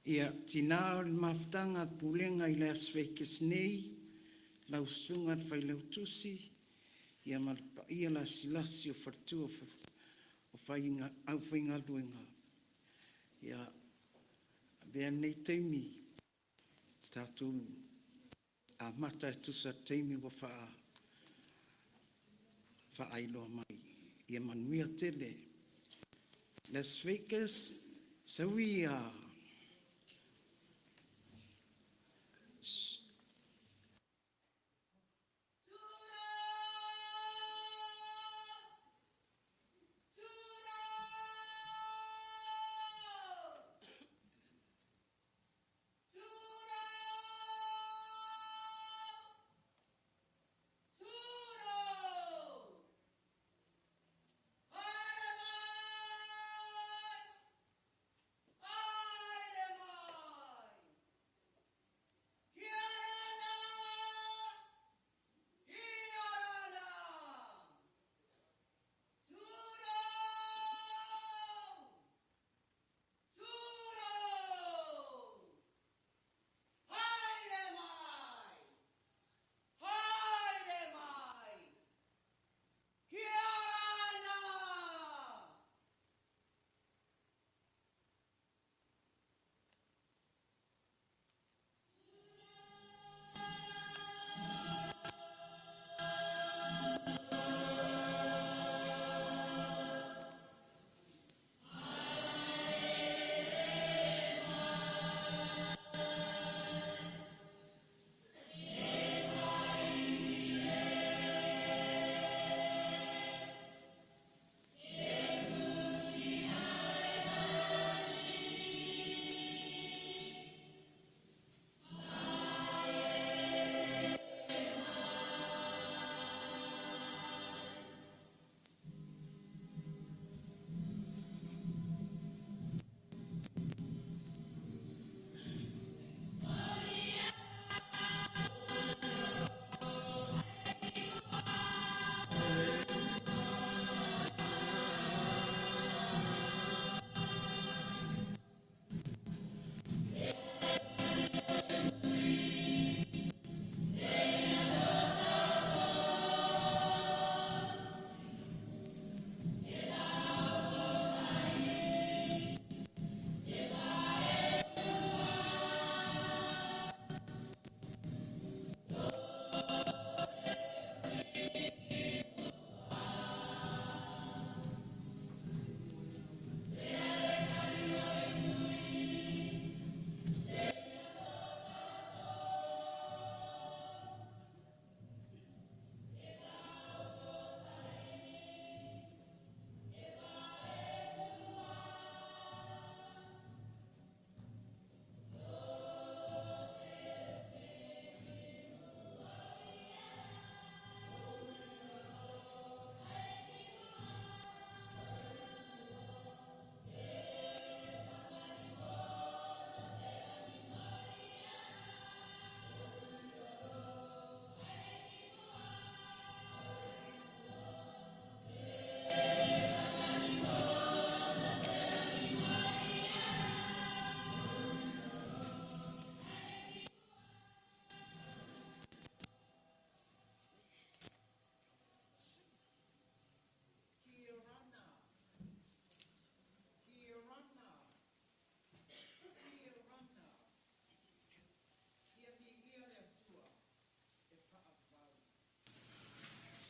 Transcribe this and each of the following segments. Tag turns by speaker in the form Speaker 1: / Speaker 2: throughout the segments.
Speaker 1: Ia tina o le maftanga pulenga i Las Vegas nei, lau sunga fai lau tusi, ia Malepeai la silasi o fartu o whainga, au whainga luenga. Ia vea nei teimi, tātou a mata e tusa teimi wa wha ailoa mai. Ia manuia tele. Las Vegas, Saunia.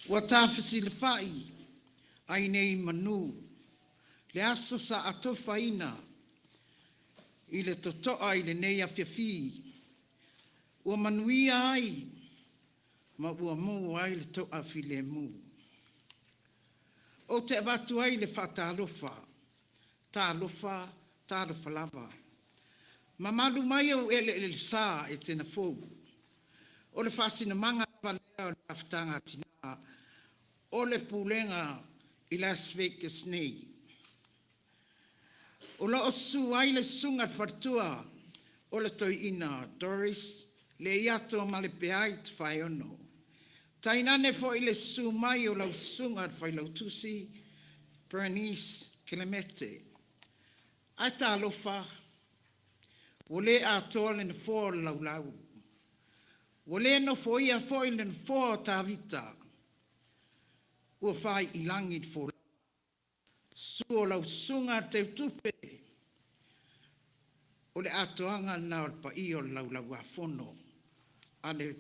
Speaker 1: Ua tāwhisi le whai, ai nei manu, le aso sa atofaina, i le totoa i le nei a whiawhi, ua manuia ai, ma ua mou ai le toa while mu. O te avatu ai le whatalofa, tālofa lava. Ma malu mai au ele le sā e tena fōu. O le whasina manga valea o le aftanga tina, o le pulenga i Las Vegas nei. O la osu ai le sunga whartua o le toiina Doris, le iato Malepeai Tofaeono. Tainane fo i le su mai o lau sunga whai lau tusi, Bernice Kilemete. Ai tā lofa, Ole atoa le fo laulau. Ole no foia foile le fo tavita. Ua fai ilangi fo. Suo lau sunga te tupe. Ole atoanga na o pa io laulau a fono. Ale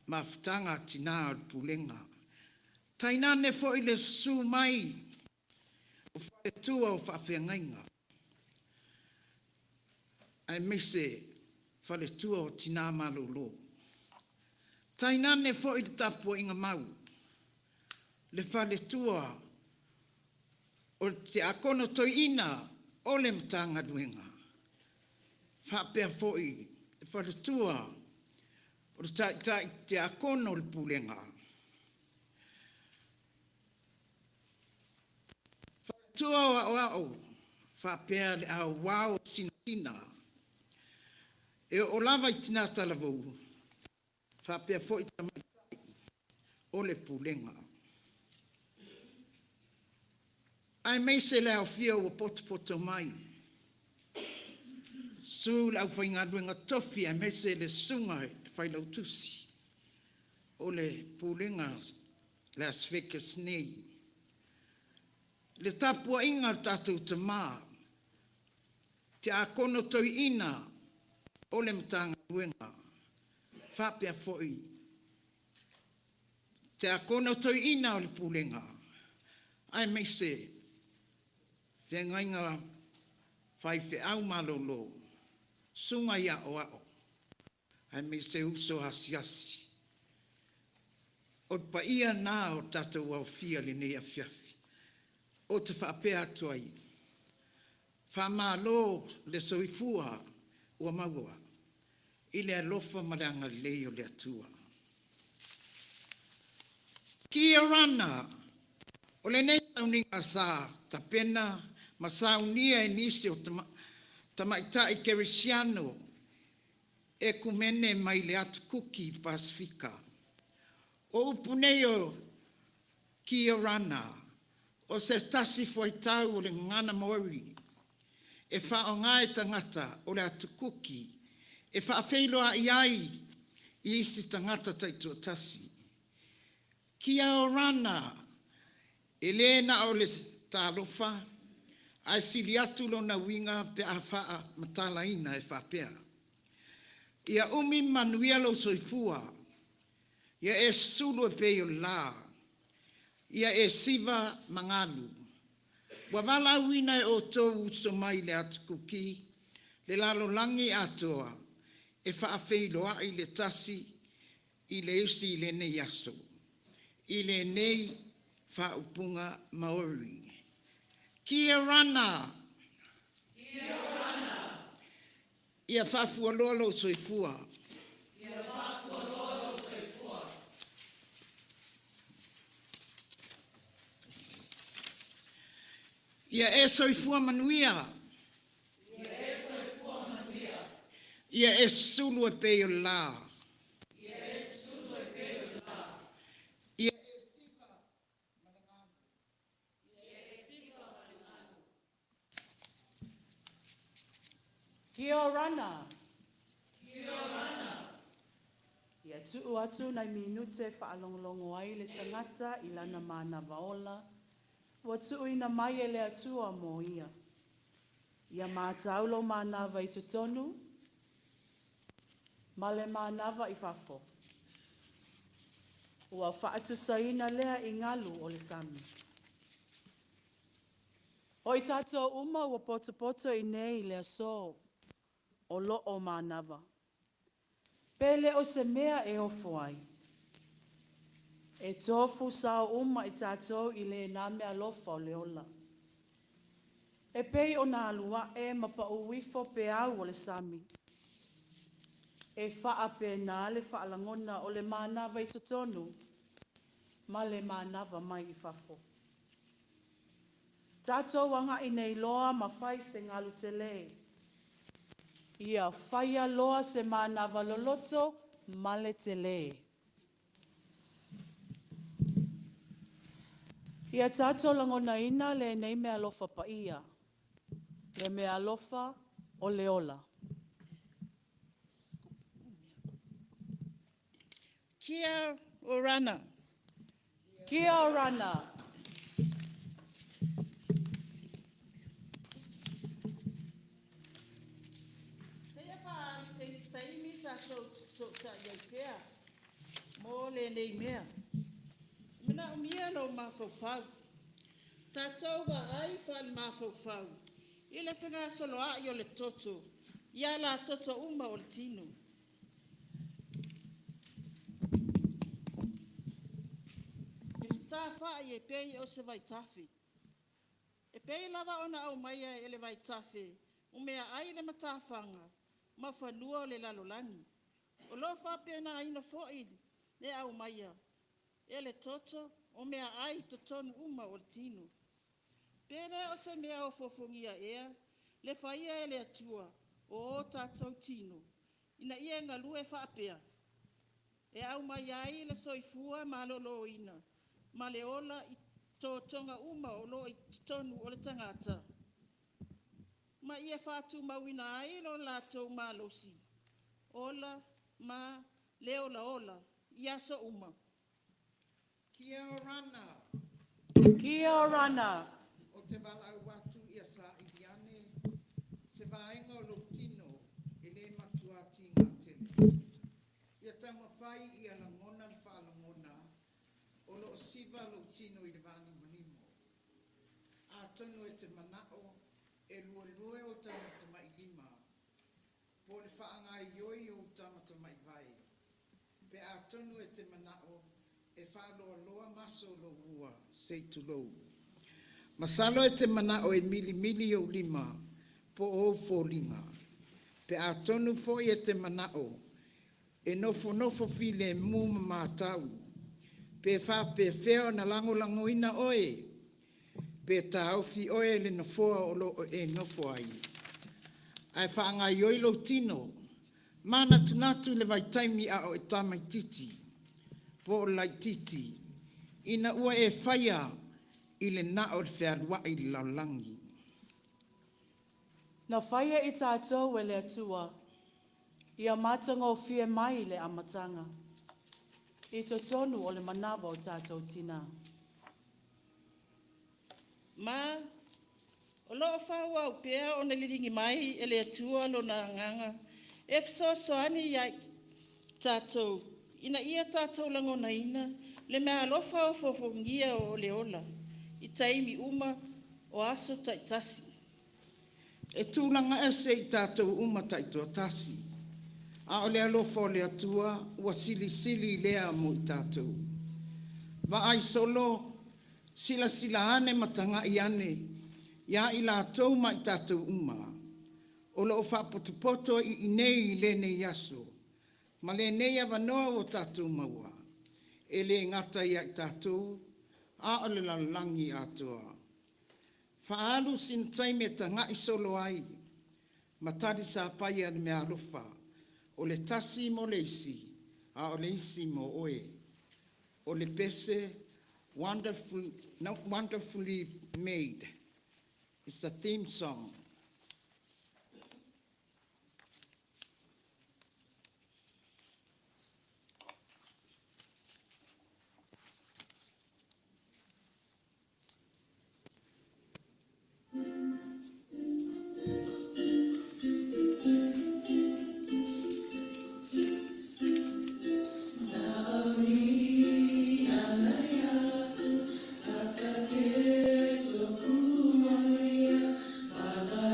Speaker 1: maftanga tina o pulenga. Tainane fo ile su mai. O fai tua o whawhengainga. Ai mese fai tua o tina malolo. Tainane fo ile tapo inga mau. Le fai tua o te akono toina o le mtanga duenga. Whapea fo i le fai tua o te akono le pulenga. Tua wao, whapea le a wao sinasina. E o lava i tina talavou. Whapea fo i tamaitai o le pulenga. Ai mei se leo fia o poto mai. Su lau whainga duenga tofi, ai mei se le sunga e whailau tusi. O le pulenga le EFKAS nei. Le tapua inga tātou te mā. Te akono toi ina o le mtanga duenga. Whapea foi. Te akono toi ina o le pulenga. Ai mei se. Whengainga whai whe au malolo. Sunga ia o ao. Ai mei se uso hasiasi. O pa ia nā o tātou au fia le nei a fiafi. O te whapea atuai. Whamalo le soifua ua maua. I le alofa maranga leo le atua. Kia rana. O le nei sauninga sa tapena. Ma saunia e nisi o tamaita i kerisiano. E kumene mai le atu Kuki Pasifika. O upuneo kia rana. O se tasi foi tau o le ngana mori. E wha o ngai tangata o le atu Kuki. E wha whailoa iai i isi tangata taitua tasi. Kia o rana. E lena o le talofa. Ai sili atu lo na winga pe a wha matalaina e wha pea. Ia umi manuia lo soifua. Ia e sulu e peo la. Ia e siva mangalu. Wavala wina e o tō uso mai le atu Kuki, le Lalolagi atoa, e whaafeiloa i le tasi, i le usi i le nei aso, i le nei whaupunga Maori. Kia rana! Kia rana! Ia whafualolo soifua. Ia e soifua manuia. Ia e sulu e peo la. Ia e siva malanganu.
Speaker 2: Kia rana. Ia tuu atu nai minute whaalongolongo ai le tangata i lana mana vaola. Watu ina mai ele atua mo ia. Ia mātaulo mānava i tutonu. Male mānava i whafo. Ua whaatu saina lea i ngalu o le sami. Hoi tātou uma ua poto i nei le aso o lo o mānava. Pele o se mea e ofo ai. E tofu sao uma i tātou i le name alofa o leola. E pei o nā alua e mapa uwifo pe au o le sami. E wha pe nā le whaalangona o le mānava i totonu, ma le mānava mai i whafo. Tātou wanga i nei loa ma whai se ngalu te le. Ia Faia loa se mānava loloto male te le. Ia tātou langona ina le nei mea alofa paia. Le mea alofa o leola.
Speaker 1: Kia orana.
Speaker 2: Kia orana.
Speaker 1: Mo le nei mea. Mina umia no mafofau. Tatou wa ai whan mafofau. Ile whenga solo a i o le toto. Ia la toto uma o le tino. I ta wha e pei o se vai tafi. E pei lava ona au maia e le vai tafi. Umea ai le matawhanga. Ma whanua o le Lalolagi. O lo wha pena aina fo'ili. Ne au maia. E le toto o mea ai to tonu uma o le tino. Pere o se mea o fofongia ea. Le Faia e le atua o tātou tino. Ina ia ngalue whaapea. E au mai ai le soifua ma lolo ina. Ma le ola i tō tonga uma o lo i tonu o le tangata. Ma ia whātu mauina ai lo lātou ma losi. Ola ma le ola i aso uma. Kia orana.
Speaker 2: Kia orana.
Speaker 1: O te walau watu ia sa iliane. Se vaenga o lo tino e le matuati ngā tele. Ia tama whai ia langona le whaalangona. O lo siva lo tino i le vani manimo. A tonu e te manao e lue o tama te mailima. Po le whaanga ioi o tama te maivai. Pe a tonu e te manao e whaaloa loa maso lo ua, sei tu lou. Masalo e te manao e mili o lima, po o fōlinga. Pe a tonu fo e te manao, e nofo file mu mātau. Pe whape feo na lango ina oe. Pe tau fi oe le nofoa o lo e nofo ai. Ai whaanga ioi lo tino, mana tunatu le vai taimi a o e tamai titi. Po lai titi, ina ua e Faia i le nao le whiarua i Lalolagi.
Speaker 2: Na Faia i tātou e le atua. Ia Matagofie mai le amatanga. I to tonu o le manawa o tātou tina.
Speaker 1: Ma, o loo whaua o pea o na liringi mai e le atua lo na nganga. E soani ia tātou. Ina ia tātou langona ina, le mea alofa o fofongia o le ola, i taimi uma o aso taitasi. E tūlanga ese i tātou uma taito tasi. A o le alofa o le atua, ua sili lea mo i tātou. Va ai solo, sila ane matanga i ane, ia i lātou ma i tātou uma. O lo whapotopoto i inei i lene i aso. Ma le neia wanoa o tātou maua. E le ngata ia i tātou, a o le Lalolagi atoa. Whaalu sin taime ta ngai solo ai, matadi sa pai ane mea alofa, o le tasi mo le isi, a o le isi mo oe. O le pese, wonderfully made. It's a theme song.
Speaker 3: Father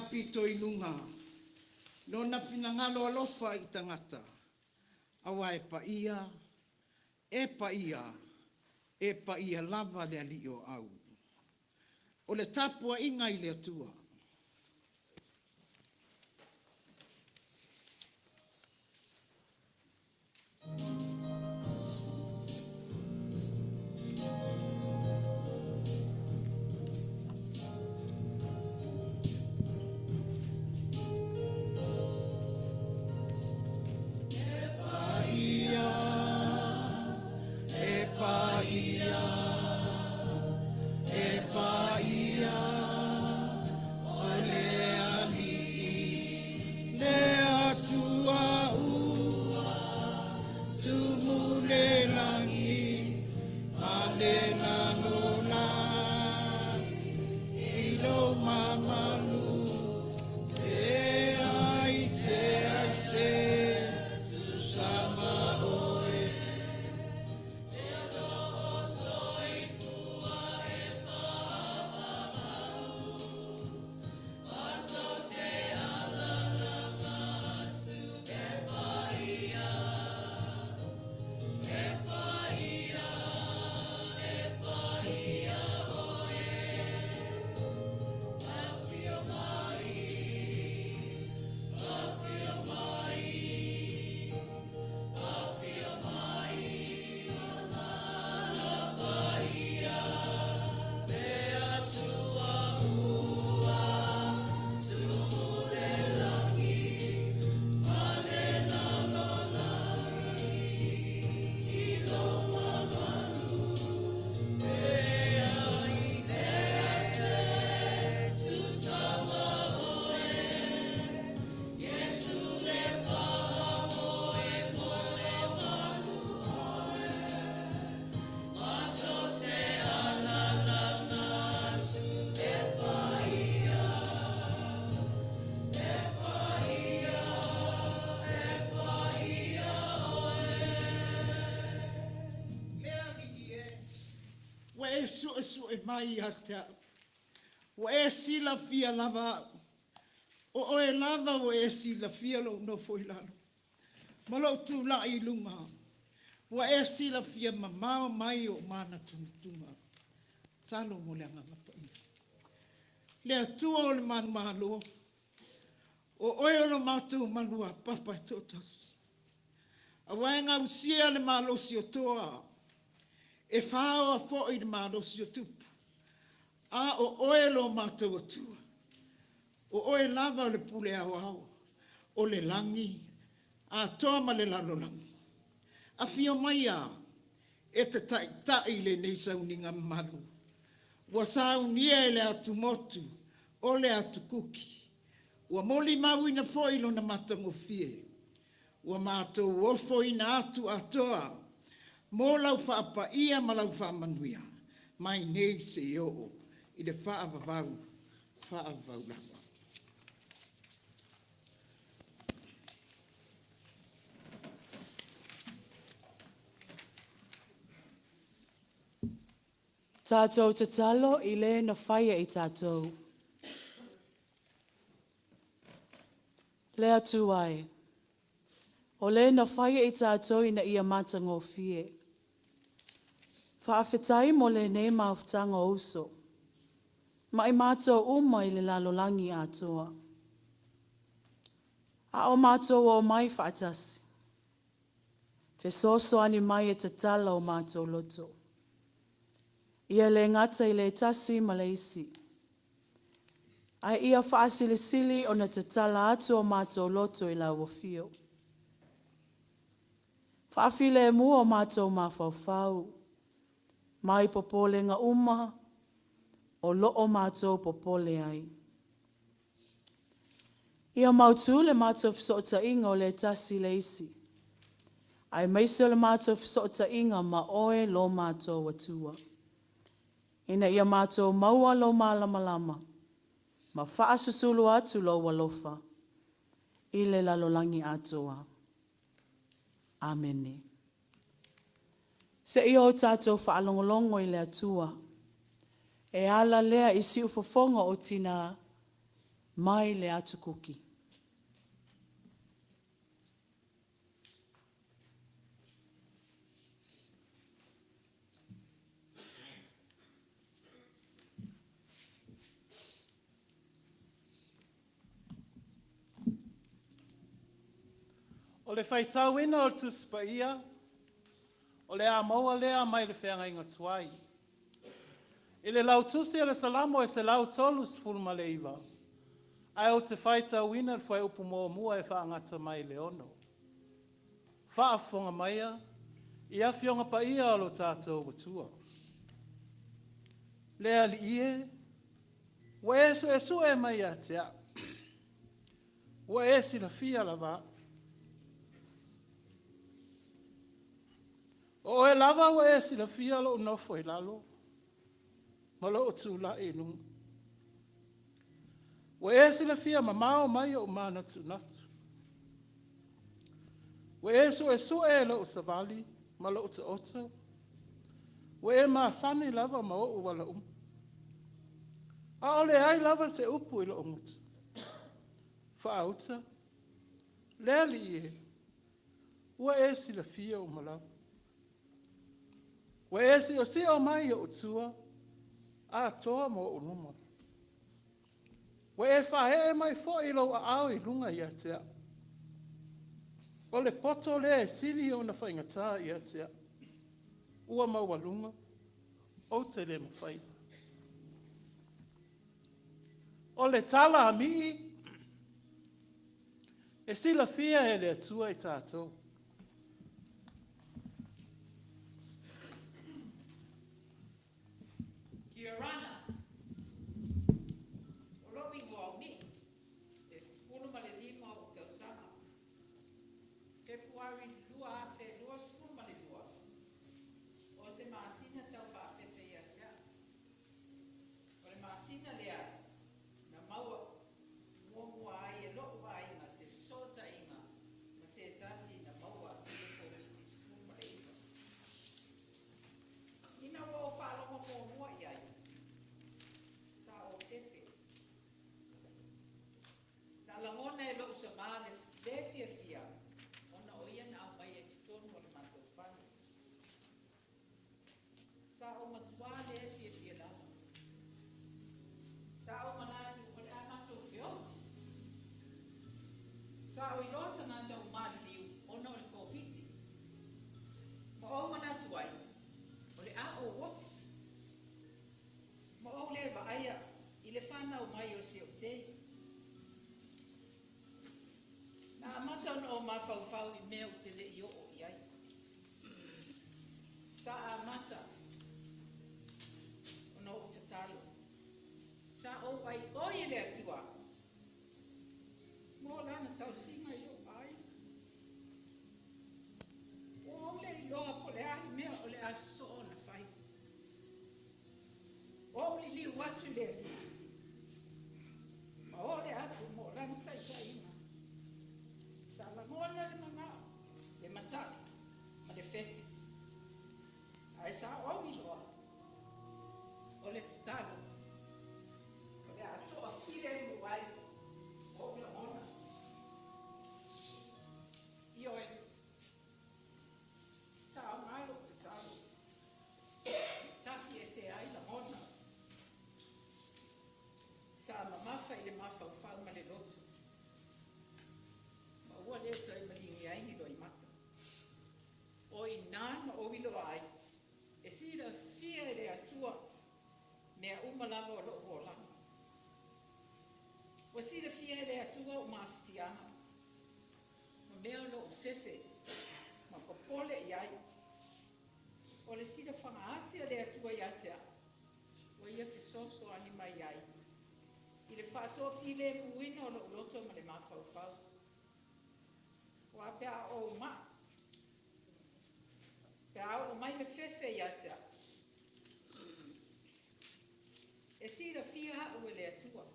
Speaker 1: pito inunga. Nona finangalo alofa i tangata. Awa e paia lava le alio au. O le tapua inga i le atua. Su e mai hata. Wa sila fia lava. O e lava wa sila fia lo no foi lalo. Malo tu la i lunga. Wa sila fia mama mai o mana tuntunga. Talo mo le anga pa. Le atua o le man malo. O lo matu manua papa totas. Awaenga usia le malo si o toa. E whao a fōi de mārosi o tupu. A o oe lo mātou atua. O oe lava le pule au au. O le langi. A toa ma le lalolagi. A fio mai a. E te tai le nei sauninga malu. Wa saunia e le atumotu. O le atu kuki. Wa moli mawina fōi lo na Matagofie. Wa mātou ofo ina atu atoa. Mō lau whaapaia ma lau whaamanuia. Mai nei se o i le whaavavau lawa.
Speaker 2: Aso Tatalo i le na Faia i tātou. Le atu ai. O le na Faia i tātou i na ia Matagofie. Whaafetai mo le nei mauftanga uso. Ma i mātou uma i le Lalolagi atoa. A o mātou o mai whaatasi. Fesoso ani mai e tatala o mātou loto. Ia le ngata i le tasi ma le isi. Ai ia whaasilisili o na tatala atu o mātou loto i la wafio. Whaafile e mua o mātou mawhawhau. Mai popole nga uma, o loo mātou popole ai. Ia mautu le mātou fisota inga o le tasi le isi. Ai maiso le mātou fisota inga ma oe lo mātou watua. Ina ia mātou maua lo malamalama, ma whaasusulu atu lo walofa, i le Lalolagi atoa. Amene. Se ia o tātou whaalongolongo i le atua, e ala lea i si ufofonga o tina mai le atu kuki.
Speaker 3: O le whaitau ina o le tuspaia, o le a maua lea mai le whenga inga tuai. I le lau tusi e le salamo e se lau tolu sifulma le iwa. Ai o te whaitau ina le whai upu mua mua e whaangata mai le ono. Whaafonga maia, i awhionga pa ia o lo tātou watua. Lea li ie, wa e su e mai a tea. Wa e si la fia la va. O e lava wa e si la fia lo nofo i lalo. Ma lo o tūla e nunga. Wa e si la fia ma mao mai o mana tunatu. Wa e su e lo o savali, ma lo o te oto. Wa e maa sani lava ma o wala A ole ai lava se upu i lo o mutu. Wha auta. Lea li e. Wa e si la fia o malawa. Wa e si o mai o tua, a toa mo o numa. Wa e whahe mai fo i lo a au i lunga i atea. O le poto le e sili o na whaingatā i atea. Ua maua lunga, o te le mawhai. O le tala a mii, e sila fia e le atua i tātou.
Speaker 1: Sa amata ono o tatalo. Sa o ai oi le atua. Mo lana tau singa yo ai. O le loa po le ai mea o le aso na fai. O le li watu le li. Ma o le atu mo lana tai saina. Sa la mola le mana. Le mataki. Ma le fefe. Ai sa o mi loa. O le tatalo. O le ato a file mu ai. O le ona. Io e. Sa o mai o tatalo. Tafi e se ai la ona. Sa ma mafa i le mafa o fau ma le lotu. Ma ua leo tai malingi ai ni loi mata. O i nana o ilo ai. E sira fia e le atua mea umalava o loo o langa. O sira fia e le atua o mawhitiana. Ma mea loo fefe. Ma kopole i ai. O le sira whangaati a le atua i atea. O ia fisoso ani mai ai. I le whātua file e puina o loo loto ma le mawhauwhau. O apea o maa. Pea o mai le fefe i atea. E sira fia hau e le atua.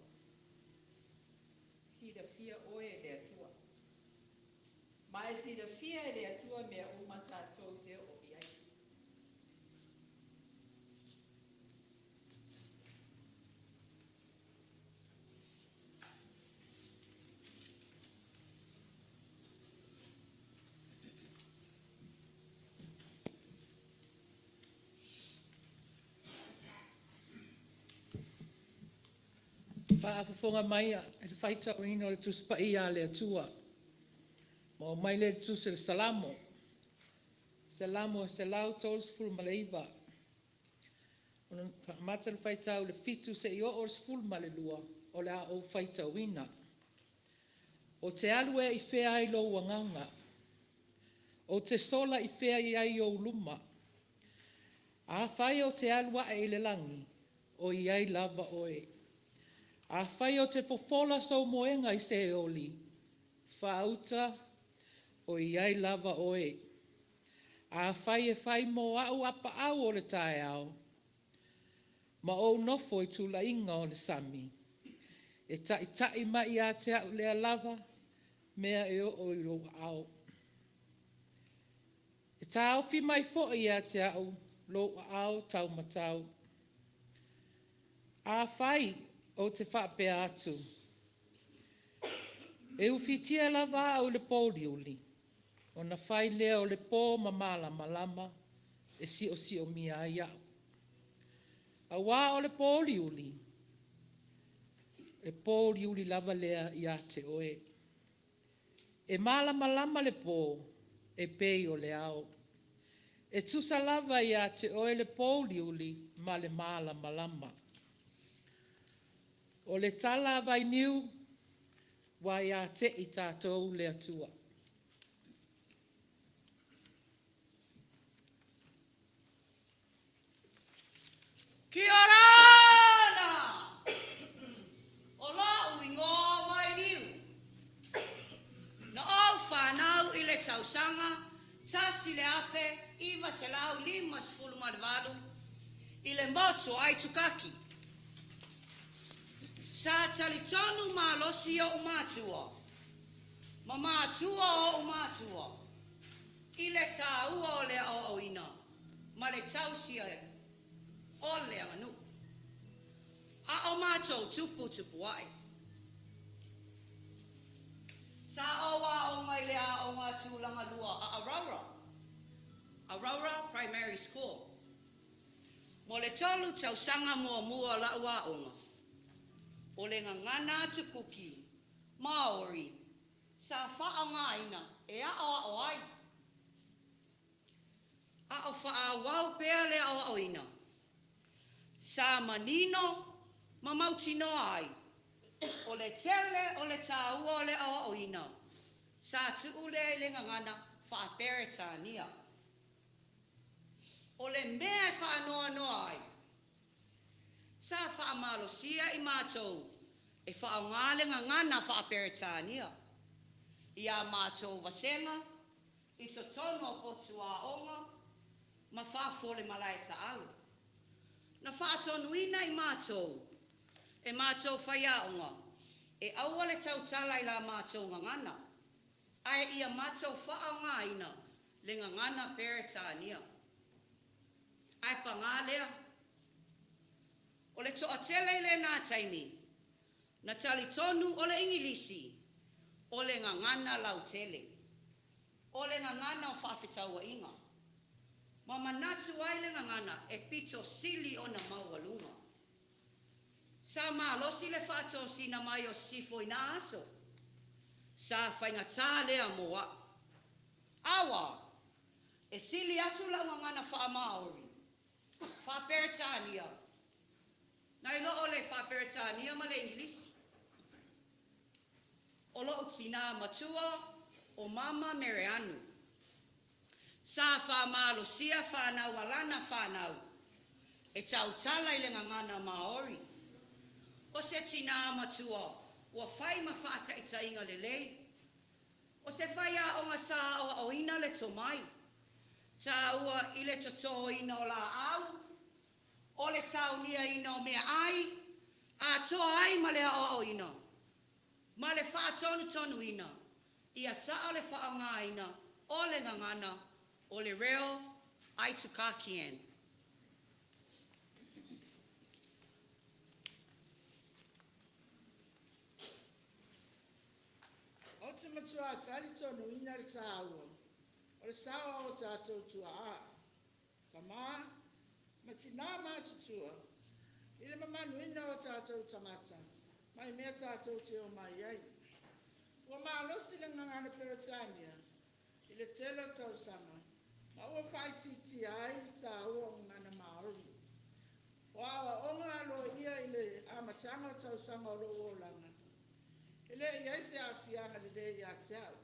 Speaker 1: Sira fia oe e le atua. Ma e sira fia e le atua mea umata tau te o i ai.
Speaker 4: Whaafafonga mai e le whaita o ino le tuspa ia le atua. Ma o mai le tusi le salamo. Salamo e salau tolus fulu maleiva. Mata le whaita o le fitu se i o o le fulu male lua o le a o whaita o ina. O te alu e i whea ai lo wanganga. O te sola i whea i ai o luma. A Faia o te alu a e le langi o i ai lava oe. A Faia o te fofola so moenga i se oli. Whauta o i ai lava oe. A Faia fai mo au apa au o le tae au. Ma o nofo i tula inga o le sami. E tai mai a te au lea lava, mea e o i lo au. E tau fi mai fo i a te au, lo au tau matau. A Fai o te whapea atu. E ufitia lava au le pōli uli. O na whai lea o le pō mamala malama, e si o mia ai au. A wā o le pōli uli. E pōli uli lava lea i a te oe. E malama lama le pō, e pei o le au. E tusa lava i a te oe le pōli uli, ma le malama lama. O le tala vai niu, wa i a te i tātou le atua.
Speaker 5: Kia ora! O la uingo vai niu. Na au whanau i le tausanga, sasi le afe, iwa se lau lima sifulu marvalu, i le moto ai tukaki. Sa talitonu malosi o umatua. Ma matua o umatua. I le taua o le o oina. Ma le tausia o le anu. A o matou tupu ai. Sa owa o mai lea o ngā tūlanga lua a Aurora. Aurora Primary School. Mo le tolu tausanga mua la ua onga. O le ngangana atu Kuki, Maori, sa wha ngaina e a o ai. A o wha wau pea le o ina. Sa manino, mamautino ai. O le tele o le tāua o le o ina. Sa tuu le ngangana wha peretania. O le mea wha noa ai. Sa wha malosia i mātou, e wha ngāle ngana wha peretania. I a mātou vasenga, i so tono potua onga, ma wha fole malai ta alu. Na wha tonuina i mātou, e mātou Faia onga, e aua le tautala i la mātou ngana. Ai ia mātou wha ngaina, le ngana peretania. Ai pangalea, o le toa tele le nā taimi, na tali tonu o le ingilisi, o le ngangana lau tele, o le ngangana o whaafetaua inga. Ma manatu ai le ngangana e pito sili o na maualunga. Sa malosi le whaato si na mai o sifo i na aso. Sa whainga tā lea moa. Awa, e sili atu la ngangana wha Maori, wha Peretania, nai lo ole wha Peretania ma le Ingilisi. O lo tina matua o mama Mereanu. Sa wha malosia whanau alana whanau. E tau tala i le ngangana Maori. O se tina matua ua whai ma whaata i tainga le lei. O se whaia o ngā sā o ina le tomai. Ta ua i le toto ina o la au. O le Saunia ina o mea ai, a toa ai ma le o ina. Ma le wha tonu ina, ia sa o le wha ngā ina, o le ngangana, o le reo, ai tukakien.
Speaker 1: O te matua tali tonu ina le tāua, o le sawa o tātou tua a. Tamā, ma si nā mātutua, i le mamanu ina o tātou tangata, Mai mea tātou te o mai ai. Ua maalosi le ngangana Peretania, i le telo tausanga, ma ua whaititi ai i tā ua ngana Māori. Wa awa onga alo ia i le amatanga tausanga o lo olanga. Ile ia se afianga le dei ya tiao.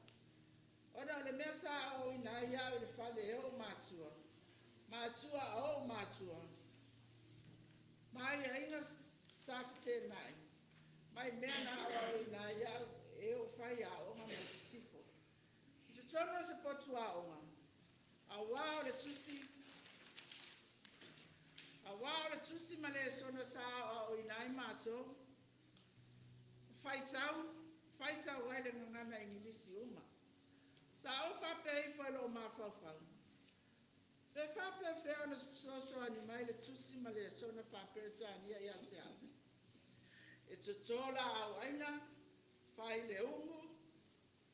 Speaker 1: Ona le mea sa o ina ia i le fale e o matua. Matua o matua. Mai a inga safete mai. Mai mea na awa o ina ia e o Faia o ma sifo. Se tono se potua o ma. A wao le tusi. A wao le tusi ma le sono sa o ina i matua. Faitau wai le ngana ingilisi uma. Sa o fa pei fa lo ma fa fa. Pe fa pe fe ona so ani mai le tusi ma le sona fa Peretania ia tea. E te tola au aina, fa i le umu,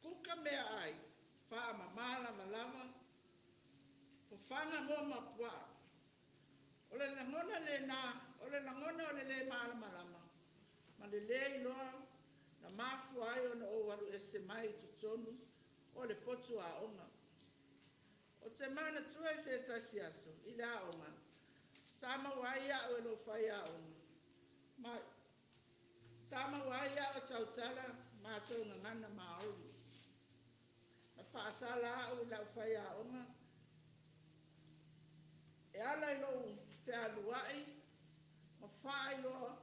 Speaker 1: kuka mea ai, fa mamala malama, fafanga mo mapua. Ole langona le na, ole langona ole le mala malama. Ma le iloa, na mafu ai ona o waru ese mai tutonu, o le potu a onga. O te mana tua i se tasi aso, i le a onga. Sama waia o eno Faia onga. Sama waia o tautala, mātou ngangana Māori. Na whaasala o lau Faia onga. E ala ilo whea luai, ma wha ilo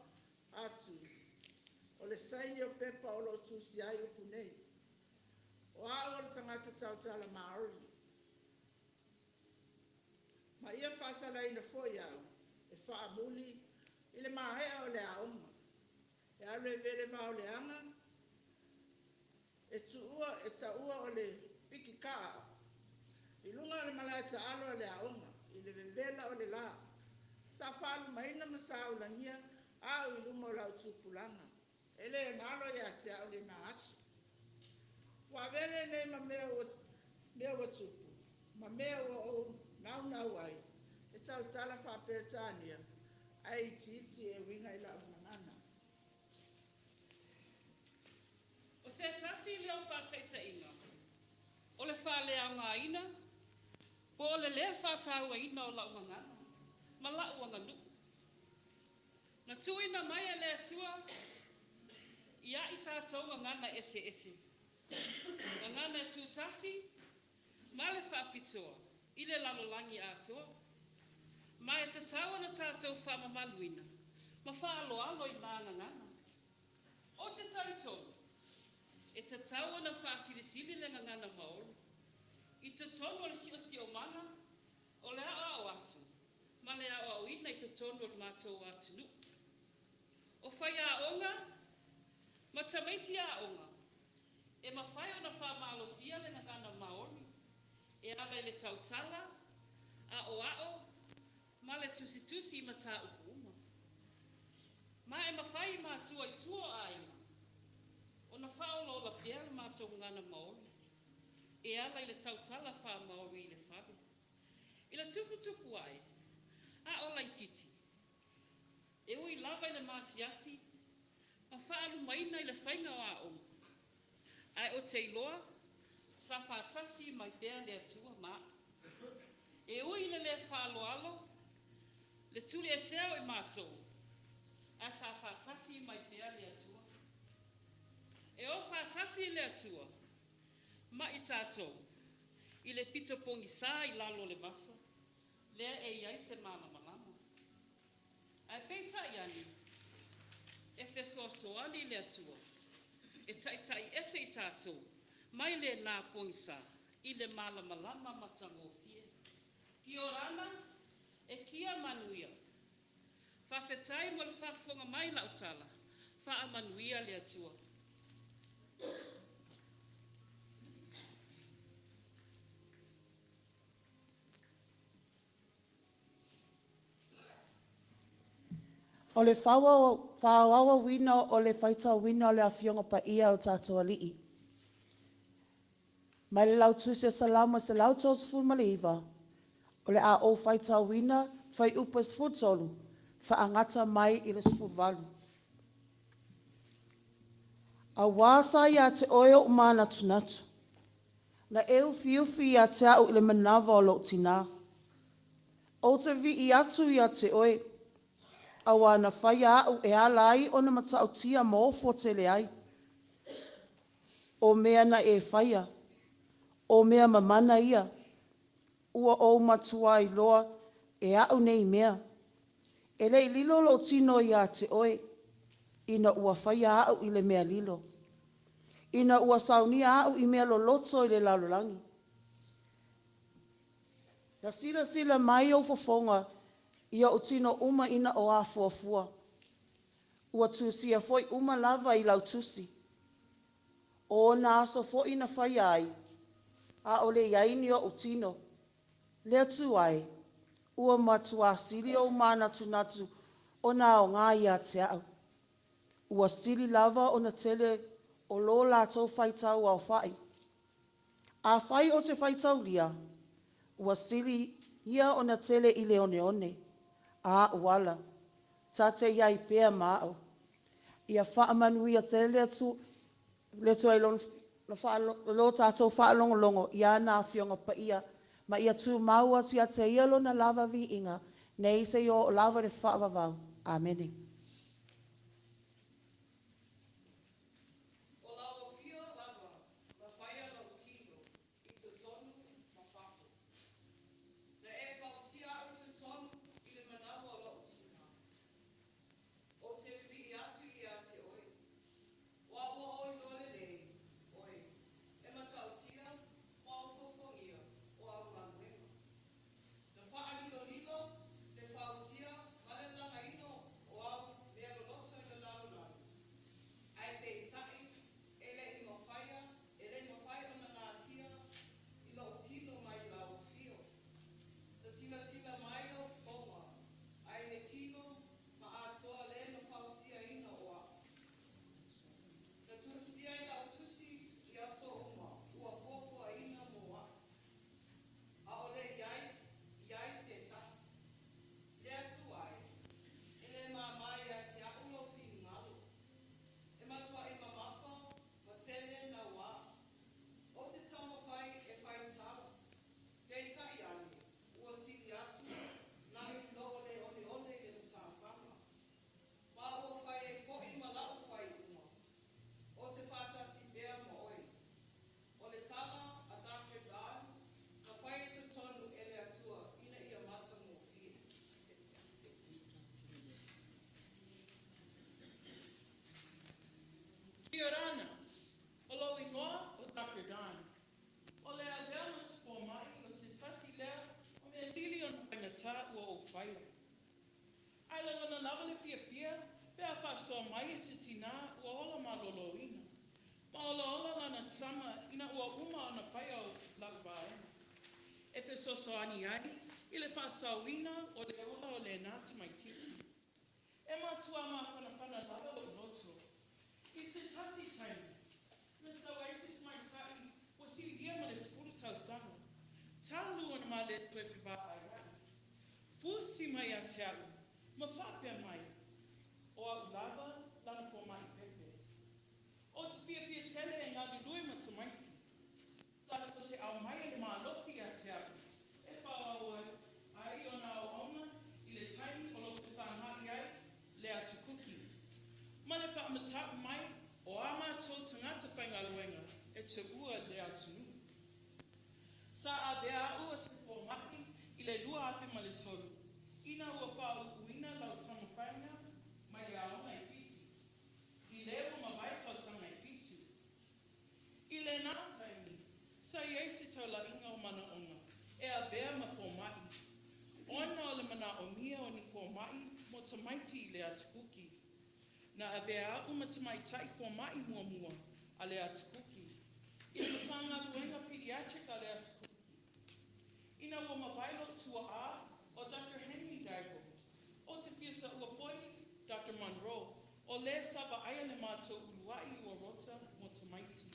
Speaker 1: atu. O le saini o pepa o lo tusi ai o punei. O a o le tangata tautala Māori. Ma ia whaasala ina foi au, e wha muli, i le mahea o le aonga. E alu e vele ma o le anga, e taua o le piki kaa. I lunga o le malaita alo o le aonga, i le vevela o le la. Sa whalu maina masau langia, au i lunga o lau tupulanga. Ele e ngalo ia te au le na aso. Wa vele nei ma mea wa tupu, ma mea wa o nau ai. E tau tala wha Peretania, ai titi e winga i lau ngana.
Speaker 6: O se tasi leo whāteita inga. O le whālea ngā ina, po o le lea whātaua ina o lau ngana. Ma lau anga nuku. Na tuina mai a lea tua, ia i tātou ngana ese. Ngana e tūtasi, ma le whāpitoa, i le Lalolagi atoa. Ma e tataua na tātou whamamaluina, ma whaaloalo i nā ngana. O te tautonu, e te taua na whaasilisili le ngana Māori. I te tonu o le sio mana, o le ao atu, ma le ao ina i te tonu o le mātou atu nu. O Faia onga, ma tamaiti a onga, e ma whai o na whamalosia le ngana Māori, e ala i le tautala, ao, ma le tusi ma tā ukuma. Ma e ma whai mātua i tua a inga, o na whaolo la pia le mātou ngana Māori, e ala i le tautala wha Māori i le whabe. I le tupu ai, a o lai titi, e ui lava i le masiasi, ma whaalu maina i le whainga o a onga. Ai o te iloa, sa whaatasi mai pēr le atua maa. E ui le whaaloalo, le tuli e seo i mātou, a sa whaatasi mai pēr le atua. E o whaatasi le atua, ma i tātou, i le pito pongi sā i lalo le masa, lea e iai se mana malama. Ai peita iani, e fesoasoani le atua, e taitai ese i tātou, mai le nā pongi sā, i le malamalama Matagofie. Ki orana, e kia manuia. Whawhetai mo le whaafonga mai lautala, wha manuia le atua.
Speaker 2: O le whawawa wina o le whaita wina o le awhionga pa ia o tātou alii. Mai le lautu se salama se lautu o sfuma le iwa. O le a o whaita wina, whai upa sfutolu, wha angata mai i le sfuvalu. A wasa ia te oe o mana tunatu. Na eu fiufi ia te au ile manawa o lo tina. O te vi I atu ia te oe. A wana Faia au e ala ai o na matau tia mōfo tele ai. O mea na e Faia. O mea mamana ia. Ua o matua I loa e au nei mea. E lei lilo lo tino ia te oe. Ina ua Faia au I le mea lilo. Ina ua Saunia au I mea lo loto I le Lalolagi. Na sila mai o fofonga ia o tino uma ina o a fuafua. Ua tusia foi uma lava I lau tusi. O na aso foi ina Faia ai. A ole iaini o tino. Lea tu ai. Ua matua sili o mana tunatu o na o ngā ia te au. Ua sili lava o na tele o lo la tau whaitau au whai. A whai o te whaitau lia. Ua sili ia o na tele I le one. A uala. Tate iai pēa māo. Ia whaamanu ia tele le tu ai lon lo tātou whaalongolongo ia nā whionga pa ia. Ma ia tū maua ti a te ielo na lava vi inga. Nei se o lava re whaavavau. Amen.
Speaker 7: Ua o Faia. Ailao na lava le fia, pea whasoa mai e se tina ua ola maloloina. Ma ola lana tama ina ua uma ana Faia o Blvd. E te sosoani ai, I le whasauina o le ola o le nāti mai titi. E matua ma whanawhana lava o loto. I se tasi taimi, na sawa I se mai tai, o si lia ma le skulu tau sanga. Talu ana ma le tue whiwa ai. Fusi mai a te au, ma whapea mai, o au lava, lana fo mai pepe. O te fia tele e ngā lului ma te maiti. Lana ko te au mai e mālosi a te au. E whaua ai o nā o onga, I le taimi o loko sāngai ai, le atu Kuki. Ma le whaamatau mai, o a mātou tangata whaingaluenga, e te ua le atu nu. Sa a bea ua se fo mai, I le lua afe ma le tolu. Ina ua whau uina lau tama whainga, mai le aonga I whiti. I lewa ma waitau sanga I whiti. I le nā taimi, sa I eisi tau la inga o mana onga, e a bea ma fo mai. Ona o le mana o mia o ni fo mai, mo ta maiti I le atu Kuki. Na a bea au ma ta maitai fo mai mua mua, a le atu Kuki. I le tanga luenga pediatric a le atu Kuki. Ina ua ma wailo tua a, o Dr. Henry Daigo, o te whiata ua foi, Dr. Monroe, o le sava aia le mātou uluai ua rota mo te maiti.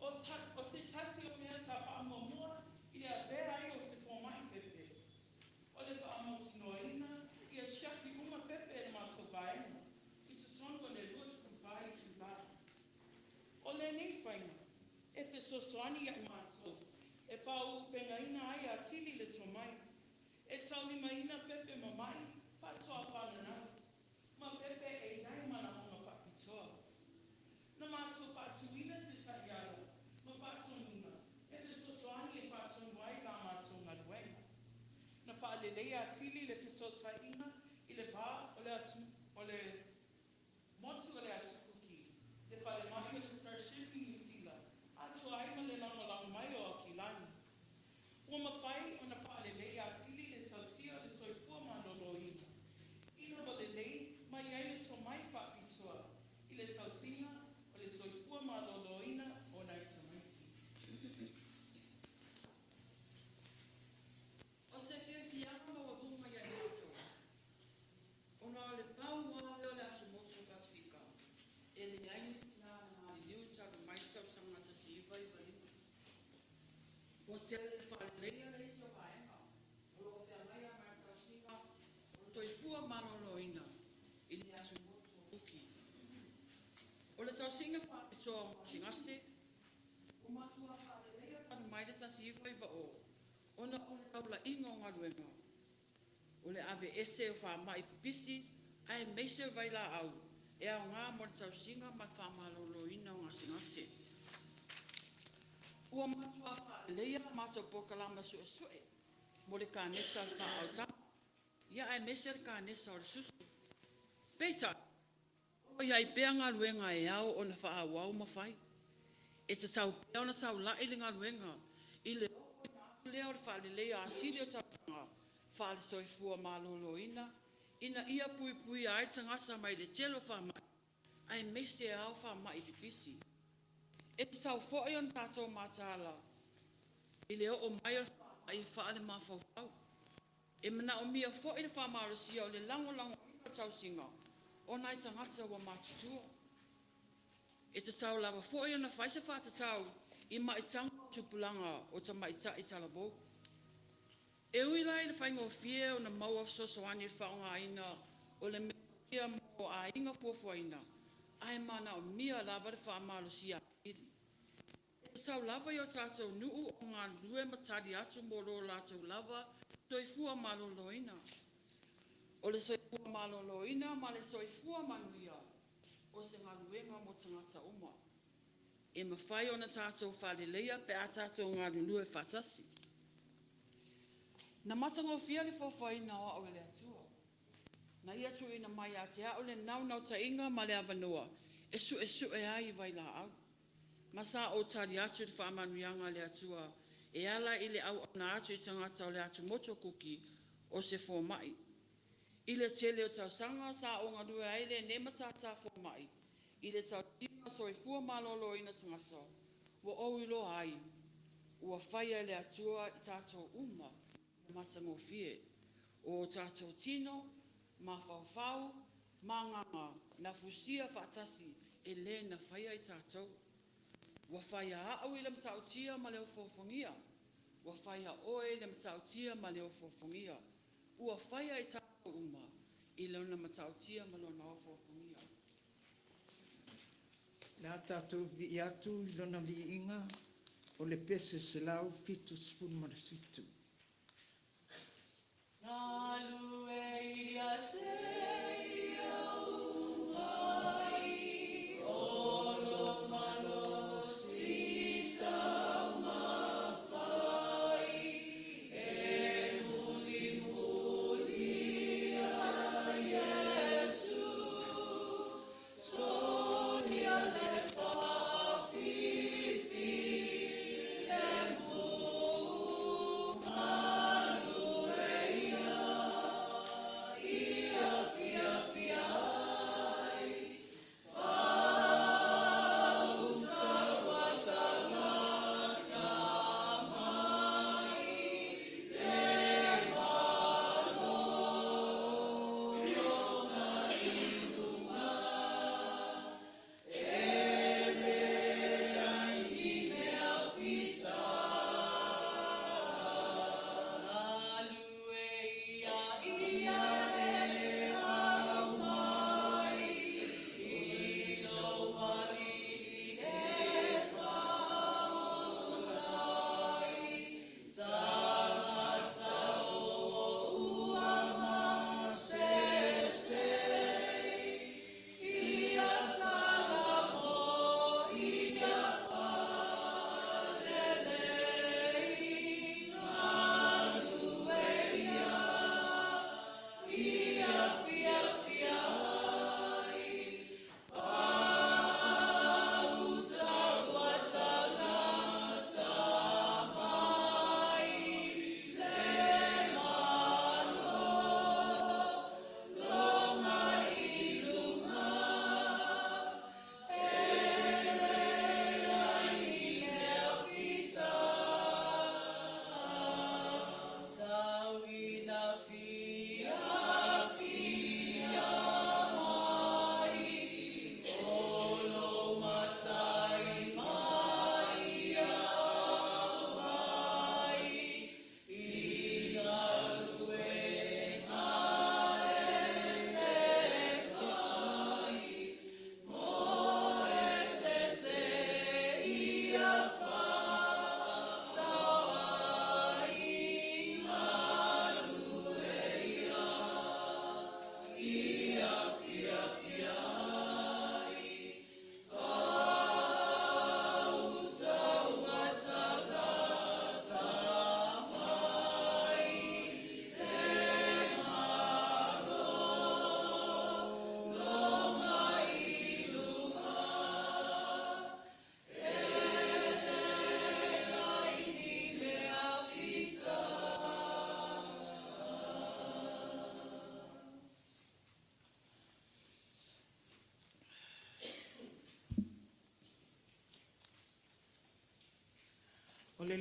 Speaker 7: O se tasi o mea sa whaamamua, I le a bea ai o se fōmai pepe. O le whaamotinoina, I a shaki uma pepe le mātou vaenga, I te tonu le luas kuwhai tu la. soani ai mātou. E whau pengaina ai a tili le tomai. E tauli maina pepe mamai, patoa whanana. Ma pepe e nai mana honga whakitoa. Na mātou patuina se taiara, ma patonina. E le sosoani e paton wai la mātou ngaruenga. Na whaalelea tili le fisotaina, i le pā o le motu o le atu Kuki. Le whale mahi o le Starship i New Zealand. Atu aima le langolango mai o Akilani. Ua mawhai o na whaalelea tili le tausia le soifua maloloina. Ina walelei mai ai le tomai whapitoa. I le tausinga o le soifua maloloina o nai tamaiti.
Speaker 5: O se whiawhianga ma wabunga ia e ato. Ona o le pau ngā leo le Atumotu Pasifika. E le aini sina na liu taru mai tau sangata si iwa i walima. Wa te ale le whaalelea le isi o vaenga. O lo te angai a mai tau singa. O le toifua maloloina. I le Atumotu Kuki. O le tau singa whapitoa o singase. O matua whaalelea taru mai le tasi iwa i wa o. Ona o le taula inga o ngā ruenga. O le ave ese o whamai pipisi, ai meise vai la au. E au ngā mo le tausinga mai whamaloloina o ngā singase. Ua matua whaaleia mātou pokalama sue sue. Mo le kānesa wha au tama. Ia ai meise le kānesa o le susu. Peita, o iai pēa ngā ruenga e au o na wha au au mawhai. E te tau pēa o na tau lai le ngā ruenga. I le leo le whaalelea atili o tautanga, whaale soifua maloloina, ina ia pui pui ai tangata mai le telo whamai, ai mese au whamai i pipisi. E te tau fōi on tātou mātala, i leo o mai o whamai i whaale mawhauwhau. E mana o mia fōi le whamarosia o le lango o tausinga, o nai tangata wa mātutua. E te tau lava fōi on na whaisa whātatau, i maitanga tupulanga o ta maita i talabou. E ui lai le whainga o fie o na maua sosoani le whaonga aina o le mea mo a inga puafuaina. Ai mana o mia lava le whaamalo si a pili. E sau lava i o tātou nuu o ngā lue matari atu moro lātou lava soifua maloloina. O le soifua maloloina ma le soifua manuia o se ngā luenga mo tangata uma. E mawhai o na tātou whaleleia pe a tātou ngā lulue whatasi. Na Matagofie le whawhaina o au le atua. Na ia tu ina mai a te hao le nau ta inga ma le avanua. E su e ai vai la au. Masa o tari atu le whaamanuianga le atua. E ala i le au na atu i tangata o le Atumotu Kuki o se whomai. I le tele o tau sanga sa o ngā rue aile ne matata whomai. I le tau tima soifua malolo ina tangata, wa oilo ai, ua Faia le atua i tātou uma, na Matagofie, o tātou tino, ma whawhau, ma nganga, na fusia whaatasi, e le na Faia i tātou. Wa Faia au i le matautia ma leo whawhangia, wa Faia oe le matautia ma leo whawhangia, ua Faia i tātou uma, i leo na matautia ma leo na whawhangia.
Speaker 1: Nā tātou vi atu i lona vi inga o le pese se lau fitu sifun marasitu.
Speaker 2: Ngā lue i a se i au mai, o lo malo si tau mawhai, e muli muli a Yesu, Saunia le whawhiwhi, e munga lueia, i a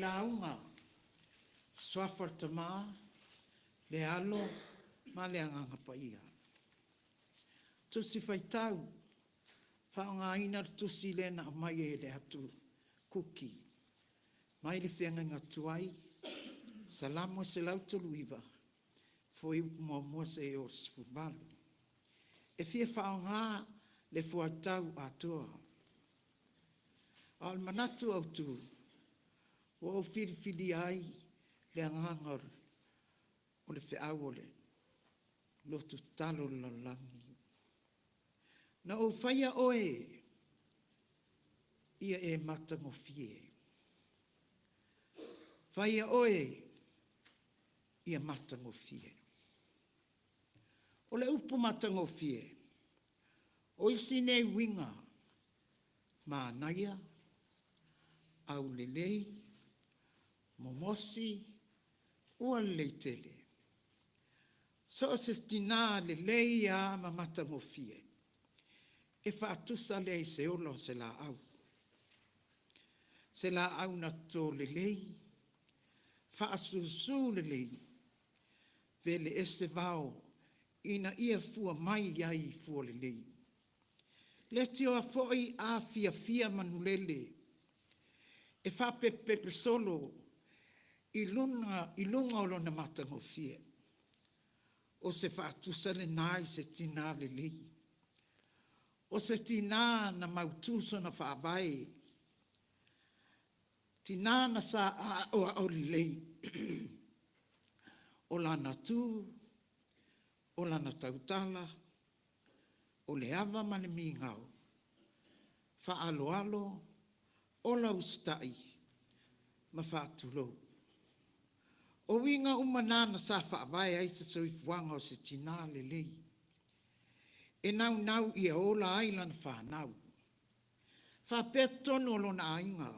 Speaker 1: launga, swafar tama, le alo, ma le anganga paia. Tusi faitau, whaonga ina tusi lena a mai e le atu Kuki. Mai le whianga ngā tuai, salamo se lautolu iwa, fo i mua mua se e o sifubalu. E fia whaonga le fuatau atua. Al manatu au tu, wa o whirifiri ai le angangar o le whiau o le lotu talo Lalolagi. Na o Faia oe, ia e Matagofie. Faia oe, ia Matagofie. O le upu Matagofie, o isi nei winga, ma naia, au lelei, momosi, ua leitele. So se stina lelei a ma Matagofie. E whaatusa lei se olo se la au. Se la au na tō lelei, whaasusu lelei, vele ese vao, ina ia fua mai ai fua lelei. Le tio a foi a fia manulele, e whapepe solo, i lunga o lona Matagofie, o se whaatusa le nai se tina lelei. O se tina na mautuso na whaavai. Tina na sa a o lei. O lana tū, o lana tautala, o le ava mane mi ngau. Whaalo alo, o lau stai, ma whaatulou. O winga umanana sa whaavai aisa soifuanga o se tina le lei. E nau ia ola ailan whanau. Whapea tonu lona ainga.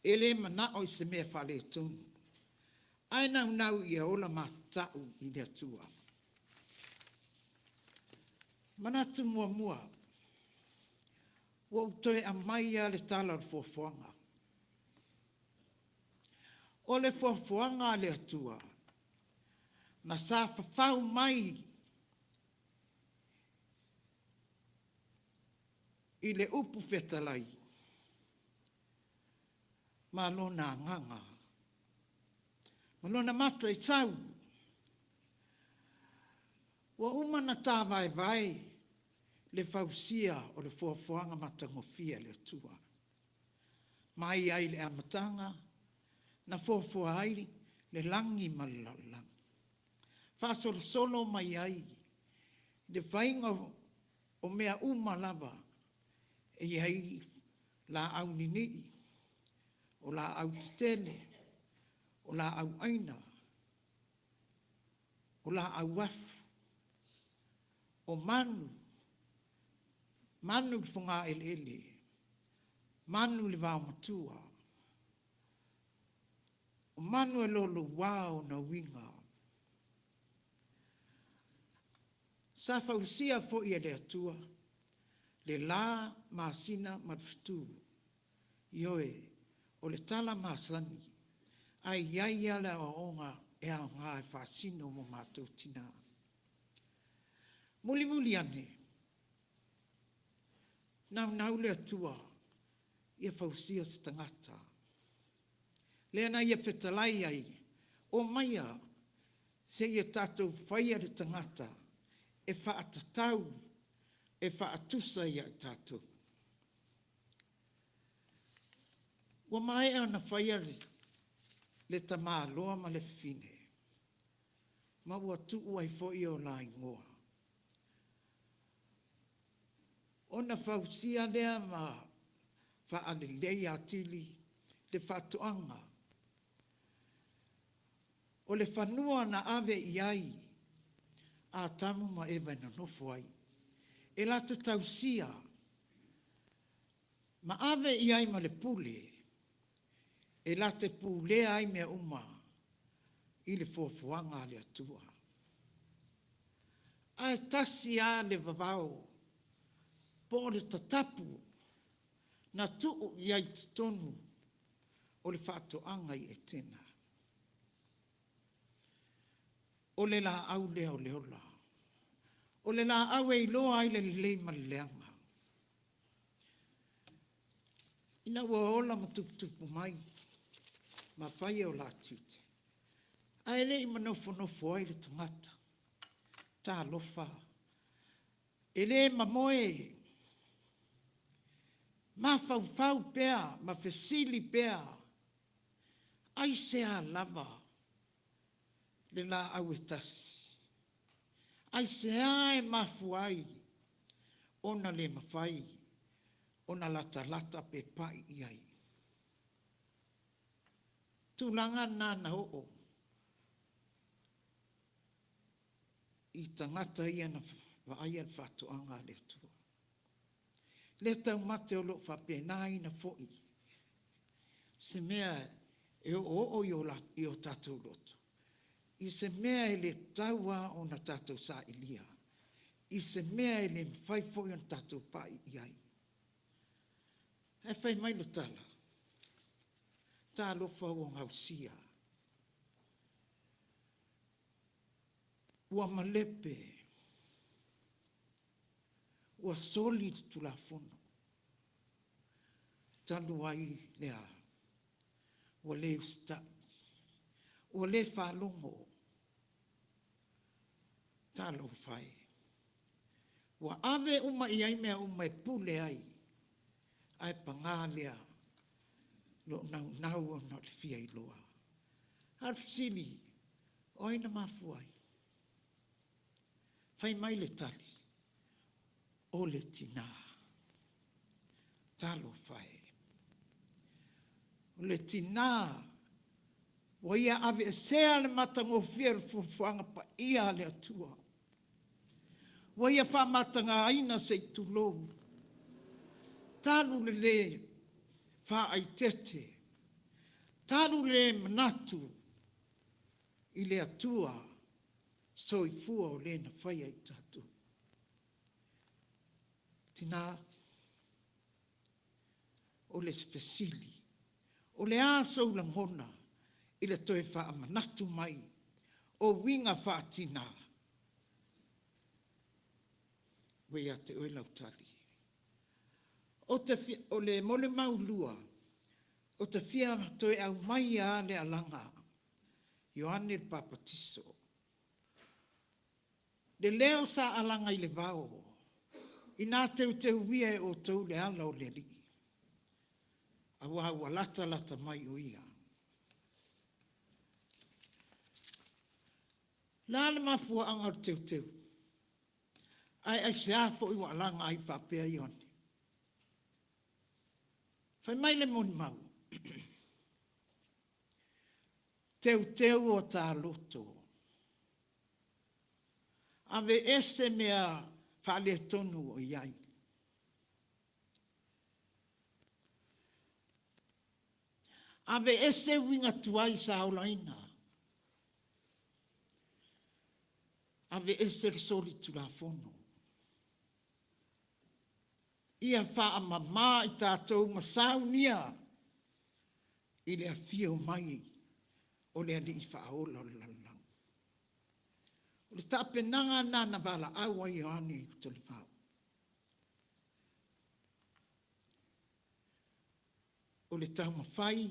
Speaker 1: E le mana o se mea whale tonu. Ai nau ia ola matau i le atua. Manatu mua. Wa utoe a mai a le tala le fuafuanga. O le fuafuanga le atua. Na sa whawhau mai i le upu whetalai, ma lona nganga, ma lona mata i tau. Wa umana tā vai, le fausia o le fuafuanga Matagofie le atua. Mai ai le amatanga, na fuafua ai le langi ma le Lalolagi. Whasolo mai ai, le whainga o mea lava, e iai la au nini, o la au titele, o la au aina, o la au wafu, o manu ki whunga ele, manu li wao matua, o manu e lolo wao na winga. Sa fausia fo ia le atua, le la masina matfutu, ioe, o le tala masani, ai iaia le aonga e au ngā e whasino mo mātou tina. Muli ane, nau le atua, ia fausia se tangata. Le ana ia whetalai ai, o maia, se ia tātou whaia le tangata, e whaatatau, e whaatusa ia tātou. Wa mai ana whaia le tamā loa ma le whine. Ma ua tuu ai fo i o la ingoa. Ona whausia lea ma whaale lei atili le whatuanga. O le whanua na ave i ai, a tamu ma ewa na nofo ai. E la te tausia, ma ave i ai ma le pule, e la te pule ai mea uma, i le fuafuanga le atua. Ai tasi a le vavao, po le tatapu, na tuu i ai tonu, o le whaatoanga i Etena. O le la au lea o leola. O le la au e iloa ai le lei maleanga. Ina ua ola matuputupu mai, ma Faia o la tiute. A ele i manofo ai le tangata. Tā lofa. Ele mamoe. Ma fau pea, ma fesili pea. Ai se a lava. Le la au e tasi. Ai se a e mafuai. Ona le mawhai. Ona lata pe pai iai. Tūlanga nāna o. I tangata ia na vaia le whātuanga le tua. Le tau mate o lo whapena ina fo'i. Se mea e o i o tātou loto. I se mea e le taua o na tātou sa ilia. I se mea e le mwhai fo'i o na tātou pai iai. E whai mai le tala. Tā lofa o ngausia. Ua malepe. Ua soli tu la fono. Talu ai lea. Ua le usta. Ua le whalongo. Talo whai. Ua ave uma i ai mea uma e pule ai. Ai pangalea. Lo nau o na le fia i loa. Harfsili. Oina mafuai. Fai mai le tali. O le tina. Talo fai. O le tina. O ia ave sea le Matagofie le fufuanga pa ia le atua. O ia wha matanga aina se tulou. Talo le wha ai tete. Talo le manatu. I le atua. So i fua o le na Faia i tatu. Tina, o le fesili, o le aso langona, i le toe wha amanatu mai, o winga wha tina. Wea te oe lautali. O le mole maulua, o te fia toe au mai a le alanga, Ioane le papatiso. Le leo sa alanga i le vao, I nā teu wia e o tau le ala o le li. A wawa lata mai o ia. Nā le mafua anga o teu. Ai se afo i wa alanga ai whapea i one. Whai mai le moni mau. Teu o tā loto. Ave ese mea whale tonu o iai. Ave ese winga tuai sa aulaina. Ave ese soli tu la fono. Ia wha mama i tātou ma Saunia. I le afia o mai. O le ali i wha aola o lalang. O le tapenanga nana wala awa i ane i toli whao. O le tau mawhai.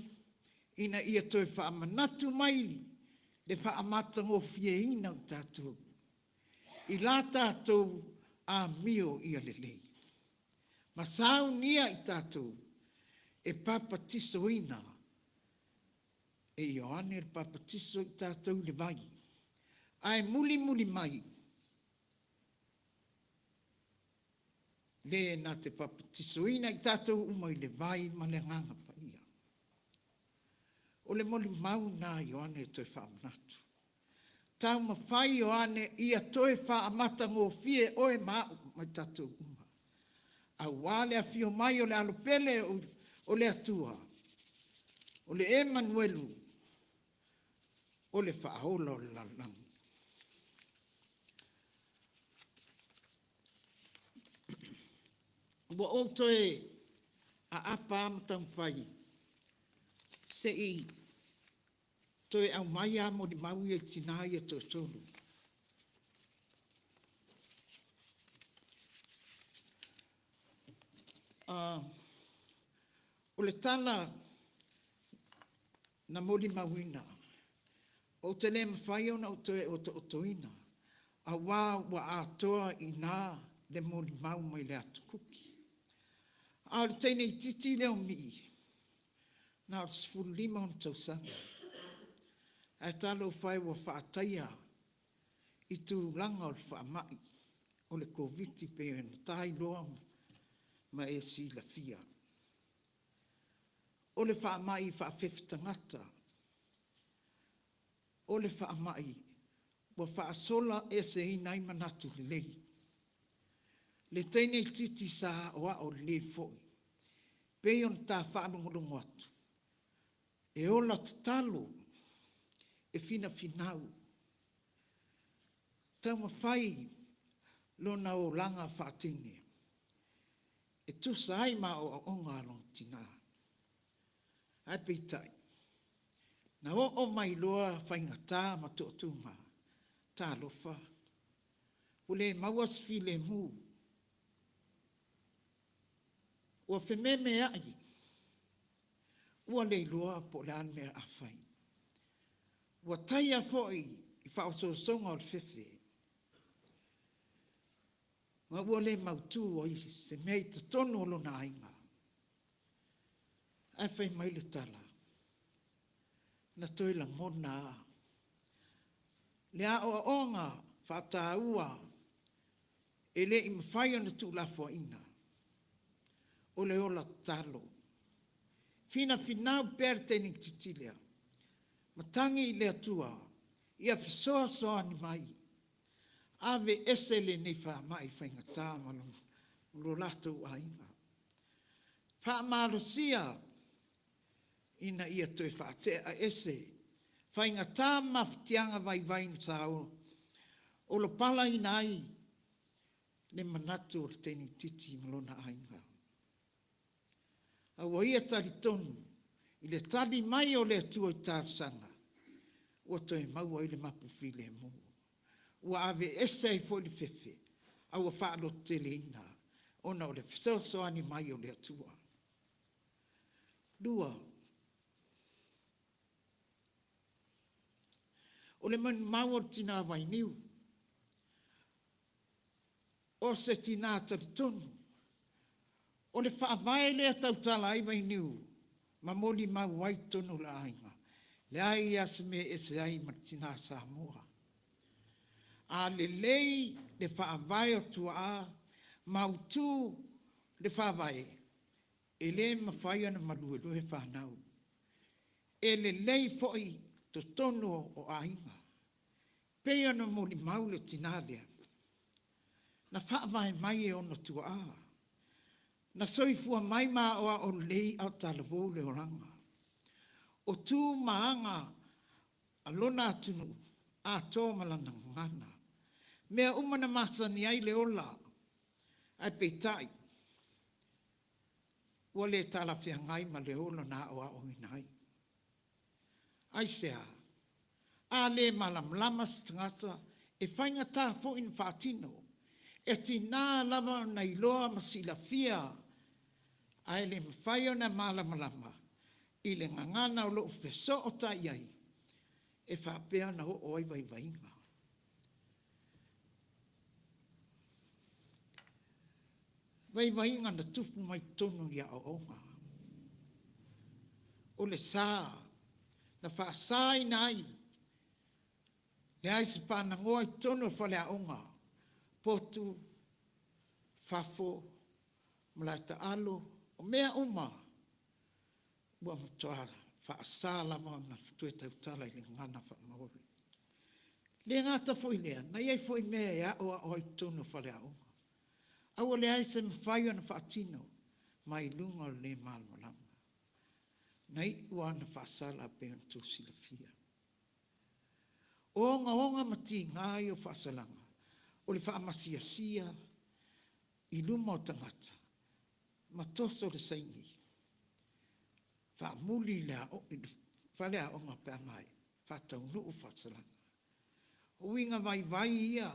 Speaker 1: Ina ia toi wha amanatu mai. Le wha Matagofie ina o tātou. I la tātou a mio i alelei. Ma Saunia i tātou e papatiso ina e Ioane le papatiso i tātou le vai. Ai muli mai. Le na te papatiso ina i tātou umai le vai ma le nganga pa ia. O le moli mau na Ioane e toi whaamanatu. Tau mawhai Ioane ia toi Matagofie oe mau mai tātou umai. A wale a fio mai o le alopele o le atua. O le Emanuelu. O le whaaola o le lalang. Wa o toe a apa amatang whai. se i toe au mai a mo di mau e tina ia to tolu. O le tala na moli mawina, o te le mawhai ona o toe o toina, a wā wa atoa i nā le moli mau mai le atu kuki. A le teine i titi leo mi, na o sifuru lima on tausanga. A talo whai wa whaataia i tu langa o le whaamai, o le COVID pe o na tai loa ma e si la fia. O le whaamai whaafeftangata, o le whaamai wa whaasola e se i nai manatu le lei. Le teine i titi sa oa o le foi, pe on ta whaamongolongo atu. E ola tatalo, e fina finau. Tau mawhai lona o langa whaatine. E tu sai ma o onga along tina. Ai peitai. Na o mai loa whaingata ma tōtunga. Tā lofa. Ule mauas file mu. Ua whememe ai. Ua le loa po lan mea a whai. Ua taia foi i whaososonga o le whewhe. Nga ua le mautu o isi se mei te tonu o lona ainga. Ai whai mai le tala. Na toi la ngona. Le a o onga whata ua. E le i mwhai ana tu la fo ina. O le ola talo. Fina finau perte ni titilea. Matangi i le atua. Ia fisoa soa ni mai. Ave esele ni wha mai whaingata malo lato a inga. Wha marosia ina ia toi whaate a ese. Whaingata maftianga vai ni sao. O lo pala ina ai. Le manatu o le teni titi malona a inga. A ia tali tonu. I le tali mai o le atua i tārsanga. Ua toi maua i le mapu file mua. Ua ave ese i fo li fefe, a ua whaalo tele ina, ona o le fisosoani mai o le atua. Lua, o le manu mau o tina vai niu, o se tina talitonu, o le whaavae le atau tala ai vai niu, ma moli mau wai tonu la ainga, le ai asme ese ai martina Samoa. A le lei le whaavae o tua a, mautu le whaavae, e le mawhai ana maluelue whanau. E le lei foi to tonu o ainga, pe ana moli mau le tinalea. Na whaavae mai e ono tua a, na soifua mai maa oa o lei au talavou le oranga. O tu maanga alona atunu, a tō malana ngana. Mea umana masani ai le ola, ai peitai. Ua le tala fia ngai ma le ola na oa o inai. Ai sea, a le malamlama stangata, e whainga tā fo in whaatino, e tina lava na iloa masila fia, ai le mwhaio na malamlama, i le ngangana o lo feso o tai ai, e whapea na o oi vai vainga. Vai vainga na tupu mai tonu ia o onga. O le sā, na whaasai nai, le aise pāna ngoa i tonu whale a onga, potu, fafo, malaita alo, o mea uma, ua matoara, whaasā lama na tuetau tala i le ngana whaamaori. Le ngata foi lea, na iei foi mea ea oa o i tonu whale a onga. Aua le aise mwhai ana whaatino, mai lunga le malmalama. Nei ua ana whaasala pe an tūsila fia. Onga mati ngai o whaasalanga, o le whaamasia sia, i luma o tangata, matoso le saingi. whaamuli lea o, whalea o ngā pēr mai, whatau nuu whatsalanga. Uinga vai ia,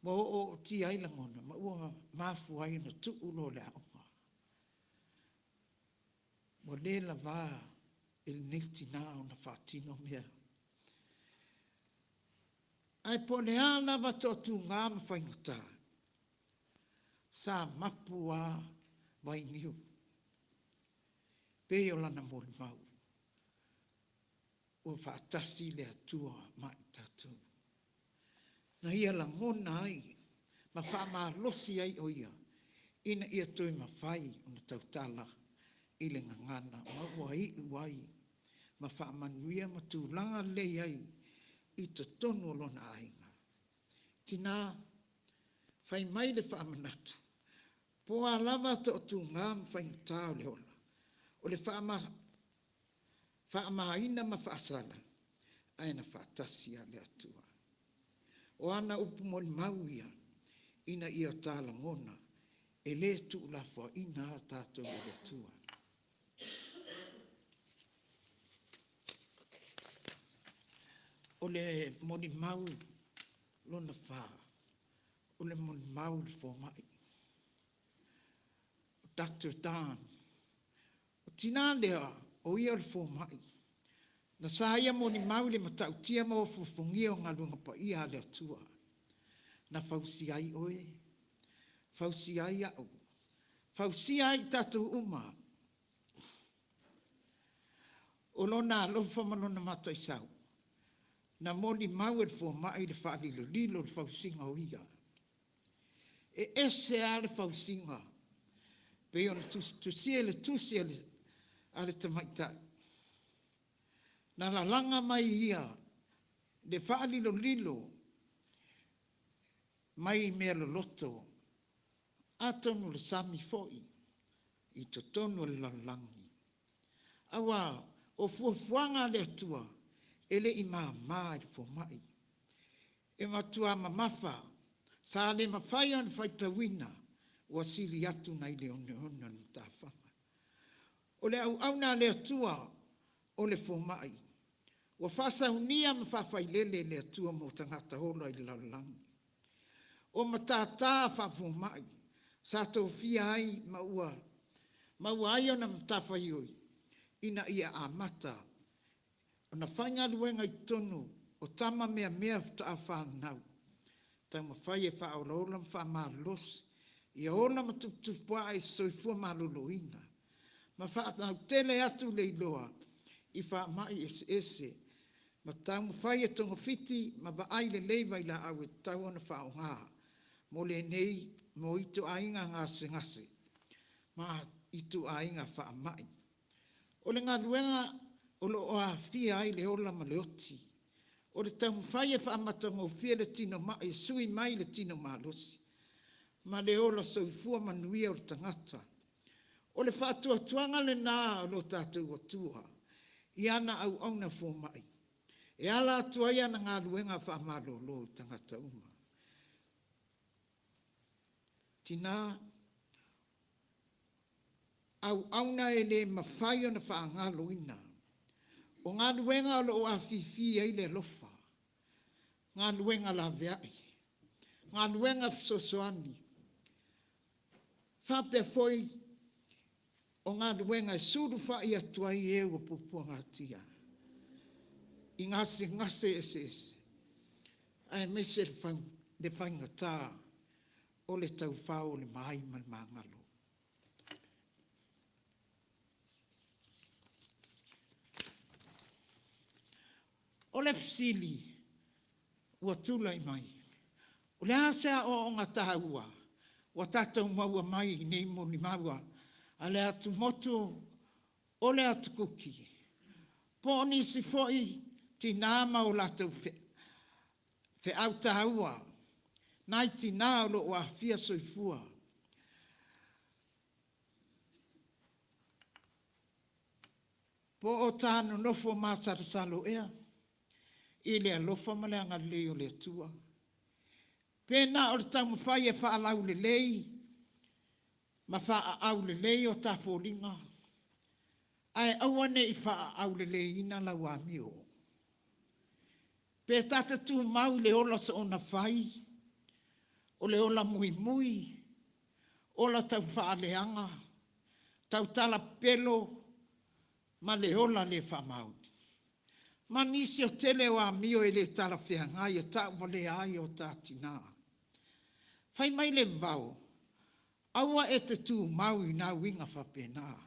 Speaker 1: mo o ti ai langona, ma ua mafu ai na tuu lo lea o ngā. Mo lela wā, il nekti nā o na whatino mea. Ai po lea lava totu ngā mawhaingata, sa mapu a vai niu. Peo lana mori mau. Ua whaatasi lea tua mai tātou. Na ia la ngona ai, ma wha losi ai o ia, ina ia toi ma whai o na tautala i le ngangana, ma ua i uai, ma wha manuia ma tūlanga lei ai, i to tonu o lona ainga. Tina, whai mai le wha manatu, po a lava to tu ngā mwhai ngātau le ola, o le wha ina ma wha asala, aina wha tasia le atua. O ana upu moni mauia, ina ia tāla ngona, e le tu la wha ina tātou le atua. O le moni mau, lona wha, o le moni mau le fo mai. O Dr. Dan, o tina lea, o ia le fo mai. Na saia moni mau le matautia mo fufungia o ngā lunga pa ia le atua. Na fausi ai oe, fausi ai au, fausi ai tatu uma. O lona alofa malona matai sau. Na moni mau e fo mai le whaalilo lilo le fausinga o ia. E ese a le fausinga. Pe ona tusia ale tamaitai. Na la langa mai ia, le whaalilo lilo, mai mea lo loto, atonu le sami foi, i to tonu le lalangi. Awa, o fuafuanga le atua, ele i maa le fo mai. E matua mamafa, sa le mawhaia na whaitawina, ua sili atu nei le one na tāwhanga. O le au na le atua, o le fo mai. Wa whasaunia ma whawhailele le atua mo tangata hola i Lalolagi. O matata whawhomai, sa tau fia ai maua ai ona matawhai oi, ina ia a mata, o na whainga luenga i tonu, o tama mea ta whanau, tau mawhai e whaolaola ma whamaalos, ia ola matupua ai soifua maloloina, ma whaatau tele atu le iloa, i whaamai ese, ma tau mawhai e tonga fiti, ma ba aile leiva i la au e tau ana whaonga, mo le nei, mo ito ainga ngase, ma ito ainga whaamai. O le ngā luenga, o lo o a fia ai le ola ma le oti, o le tau mawhai e whaamatanga o fia le tino mai, sui mai le tino malosi, ma le ola soifua manuia o le tangata, o le whaatua tuanga le nā o lo tātou atua, i ana au na fo mai. E ala atua ia na ngā luenga whaamalolo tangata uma. Tina, au na e le mawhai o na whaangalo ina. O ngā luenga o lo a fifi e le lofa. Ngā luenga la veai. Ngā luenga sosoani. Whape foi o ngā luenga e suru whai atua i e o pupua ngā tia. I ngase ese. Ai me se le whaingata o le tau whao le mai man mangalo. O le fsili, ua tula i mai. O le asea o ngā tahua, ua tātou maua mai i nei moni maua, a le Atumotu o le Kuki. Po o nisi foi ti nāma o latou fe au tahua, nai ti nā o lo o a fia soifua. Po o tānu nofo māsarasalo ea, i le alofa ma le anga lei o le atua. Pena o le tau mawhai e whaalau le lei, ma wha au le lei o ta fōringa. Ai awane I wha au le ina la wa mio. Pe tata tu mau le ola sa ona whai, o le ola mui mui, ola tau wha leanga, tau tala pelo, ma le ola le wha mau. Ma nisi o tele wa mio e le tala whea ngai, o ta wale ai o ta tina. Whai mai le vau, aua e te tu mau I nā winga whapena.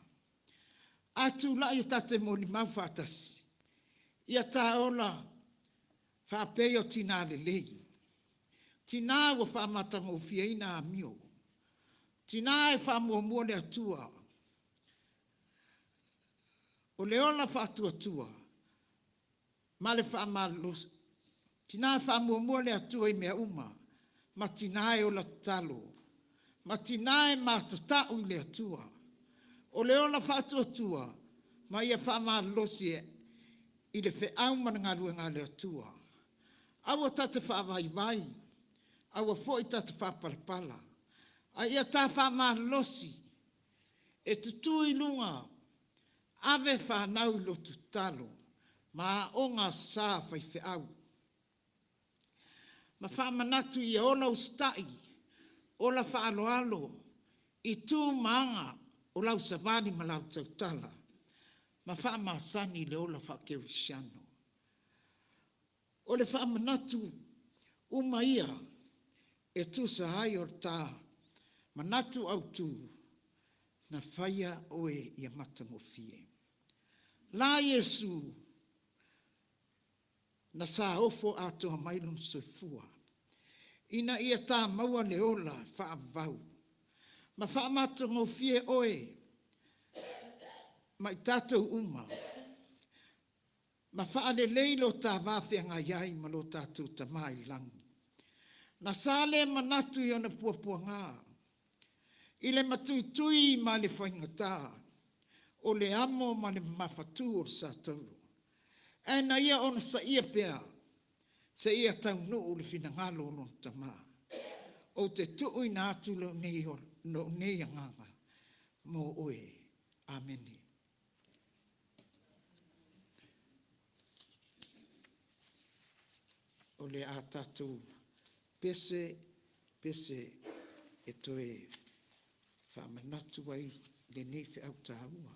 Speaker 1: Atu la I tate moni mau whatasi. Ia ta ola whapeo tina le lei. Tina wa Matagofie ina mio. Tina e whamua le atua. O le ola whatua tua. Ma le whamalos. Tina e whamua le atua I mea uma. Ma tina e ola talo. Ma tina e matatau le atua. O le ola whatua tua. Ma ia whamalosi I le wheau manangarua ngā le atua. Awa tate whaavai vai. Awa fo I tate whapalapala. A ia tā whamalosi. E tutu I lunga. Ave whanau I lotu talo. Ma o ngā sā whai wheau. Ma whamanatu I ola ustai. Ola whaaloalo. I tū maanga. O lau savani ma lau tautala. Ma whamasani le ola whakerisiano. O le whamanatu umaia e tu sa hai o tā manatu au tu na Faia oe I Matagofie. La Yesu na sa ofo atoa mailun soifua. Ina ia tā maua le ola whaavau. Ma Matagofie oe mai tātou uma. Ma whaale leilo tā wāwhia ngā iai ma lo tātou ta mai langi. Na sāle manatu I ona puapua ngā. I le matuitui ma le whaingatā. O le amo ma le mawhatu o sa tauro. E na ia ona sa ia pea. Sa ia tau no o le whinangalo o lon tamā. O te tuu I nā atu lo nei anganga. Mo oe. Ameni. O le a tātou pese e toe whamanatu ai le nei whiau tāua.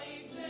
Speaker 8: Ipe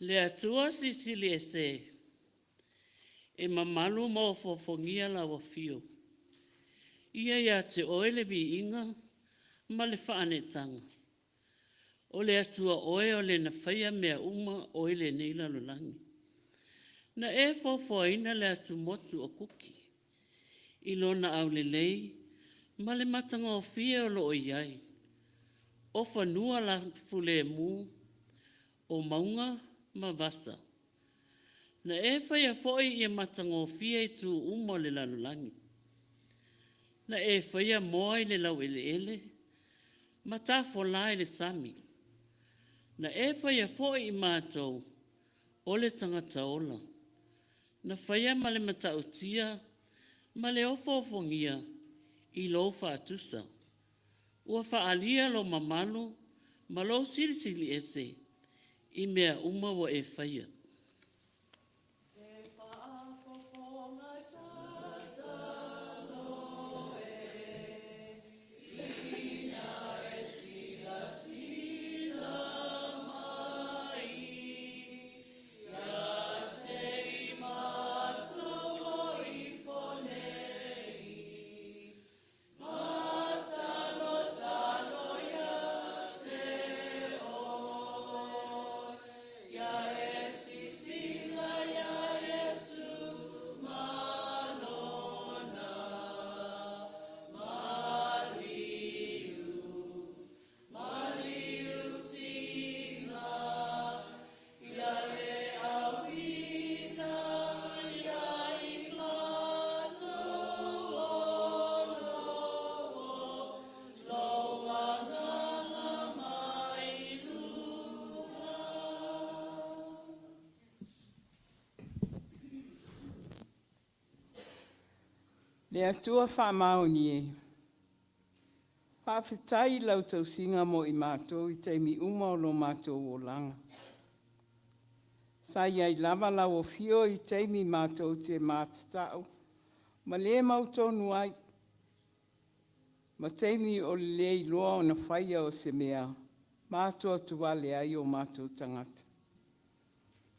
Speaker 6: Le atua sisili ese. E mamalu mo fofongia la wafio. Ia ia te oele vi inga, ma le whaanetanga. O le atua oe o le na whaia mea uma oele nei Lalolagi. Na e fofoina le Atumotu o Kuki. I lona au le lei, ma le Matagofie o lo o iai. O whanua la fule mu, o maunga ma vasa. Na e whaia foi i Matagofie i tu umo le Lalolagi. Na e whaia moa i le lau ele, ma ta fola i le sami. Na e whaia foi i mātou, o le tangata ola. Na whaia ma le matautia, ma le ofofongia, i lo whaatusa. Ua whaalia lo mamalo, ma lo silisili ese, i mea uma wa e whaia.
Speaker 1: Le atua whaamaoni e. Whawhitai lau tau singa mo i mātou i teimi uma o lo mātou o langa. Sa iai lava lau o fio i teimi mātou te mātatau. Ma le mautonu ai. Ma teimi o le loa o na whaia o se mea. Mātou tuwale ai o mātou tangata.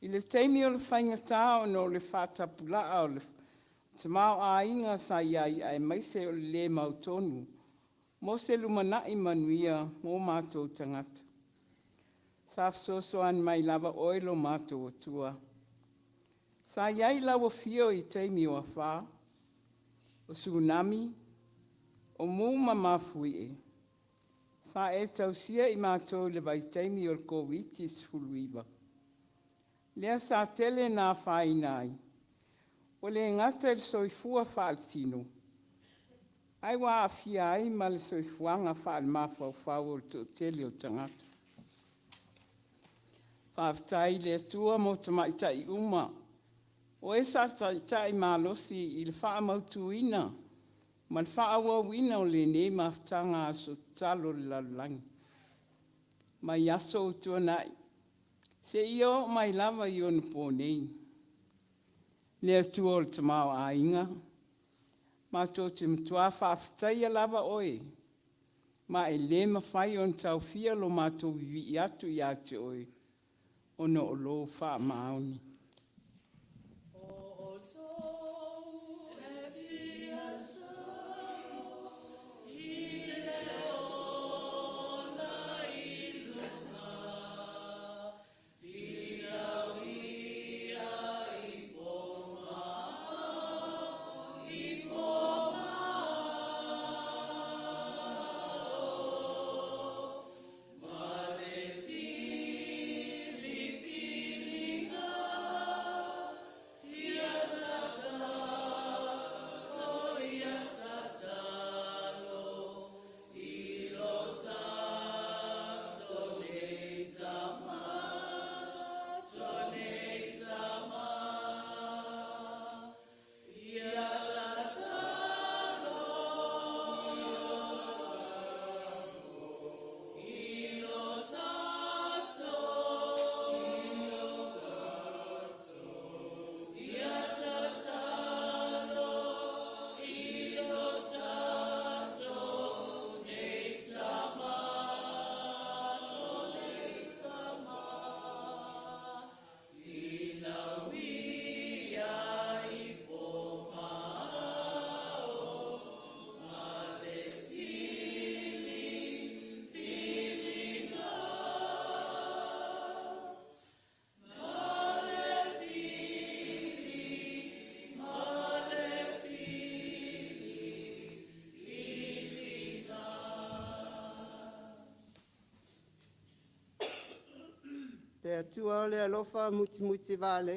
Speaker 1: I le teimi o le whaingata o no le whatapulaa o le te mau a inga sa iai ai maise o le mautonu, mo se lumanai manuia mo mātou tangata. Sa fsosoan mai lava oilo mātou o tua. Sa iai lawa fio i teimi o awha, o tsunami, o muma mafui e. Sa e tausia i mātou le vai teimi o le kowitis fuluiva. Lea sa tele nā whainai. O le ngata le soifua whaaltino. Ai wa awhia ai ma le soifuanga whaal mawhau o le tele o tangata. Whaafitai le atua mo tamaitai uma. O e sa taitai malosi i le wha mautuina. Ma le wha awawina o le ne mawhtanga Aso Tatalo le Lalolagi. Ma i aso o tuanai. Se io mai lava i o nupo nei. Le atua o le tamau a inga. Ma tō te mtua whaafitai a lava oe. Ma e le mawhai o ntau fia lo mātou vivi i atu i ate oe. Ono o lo wha maoni.
Speaker 8: Le atua o le alofa muti vale.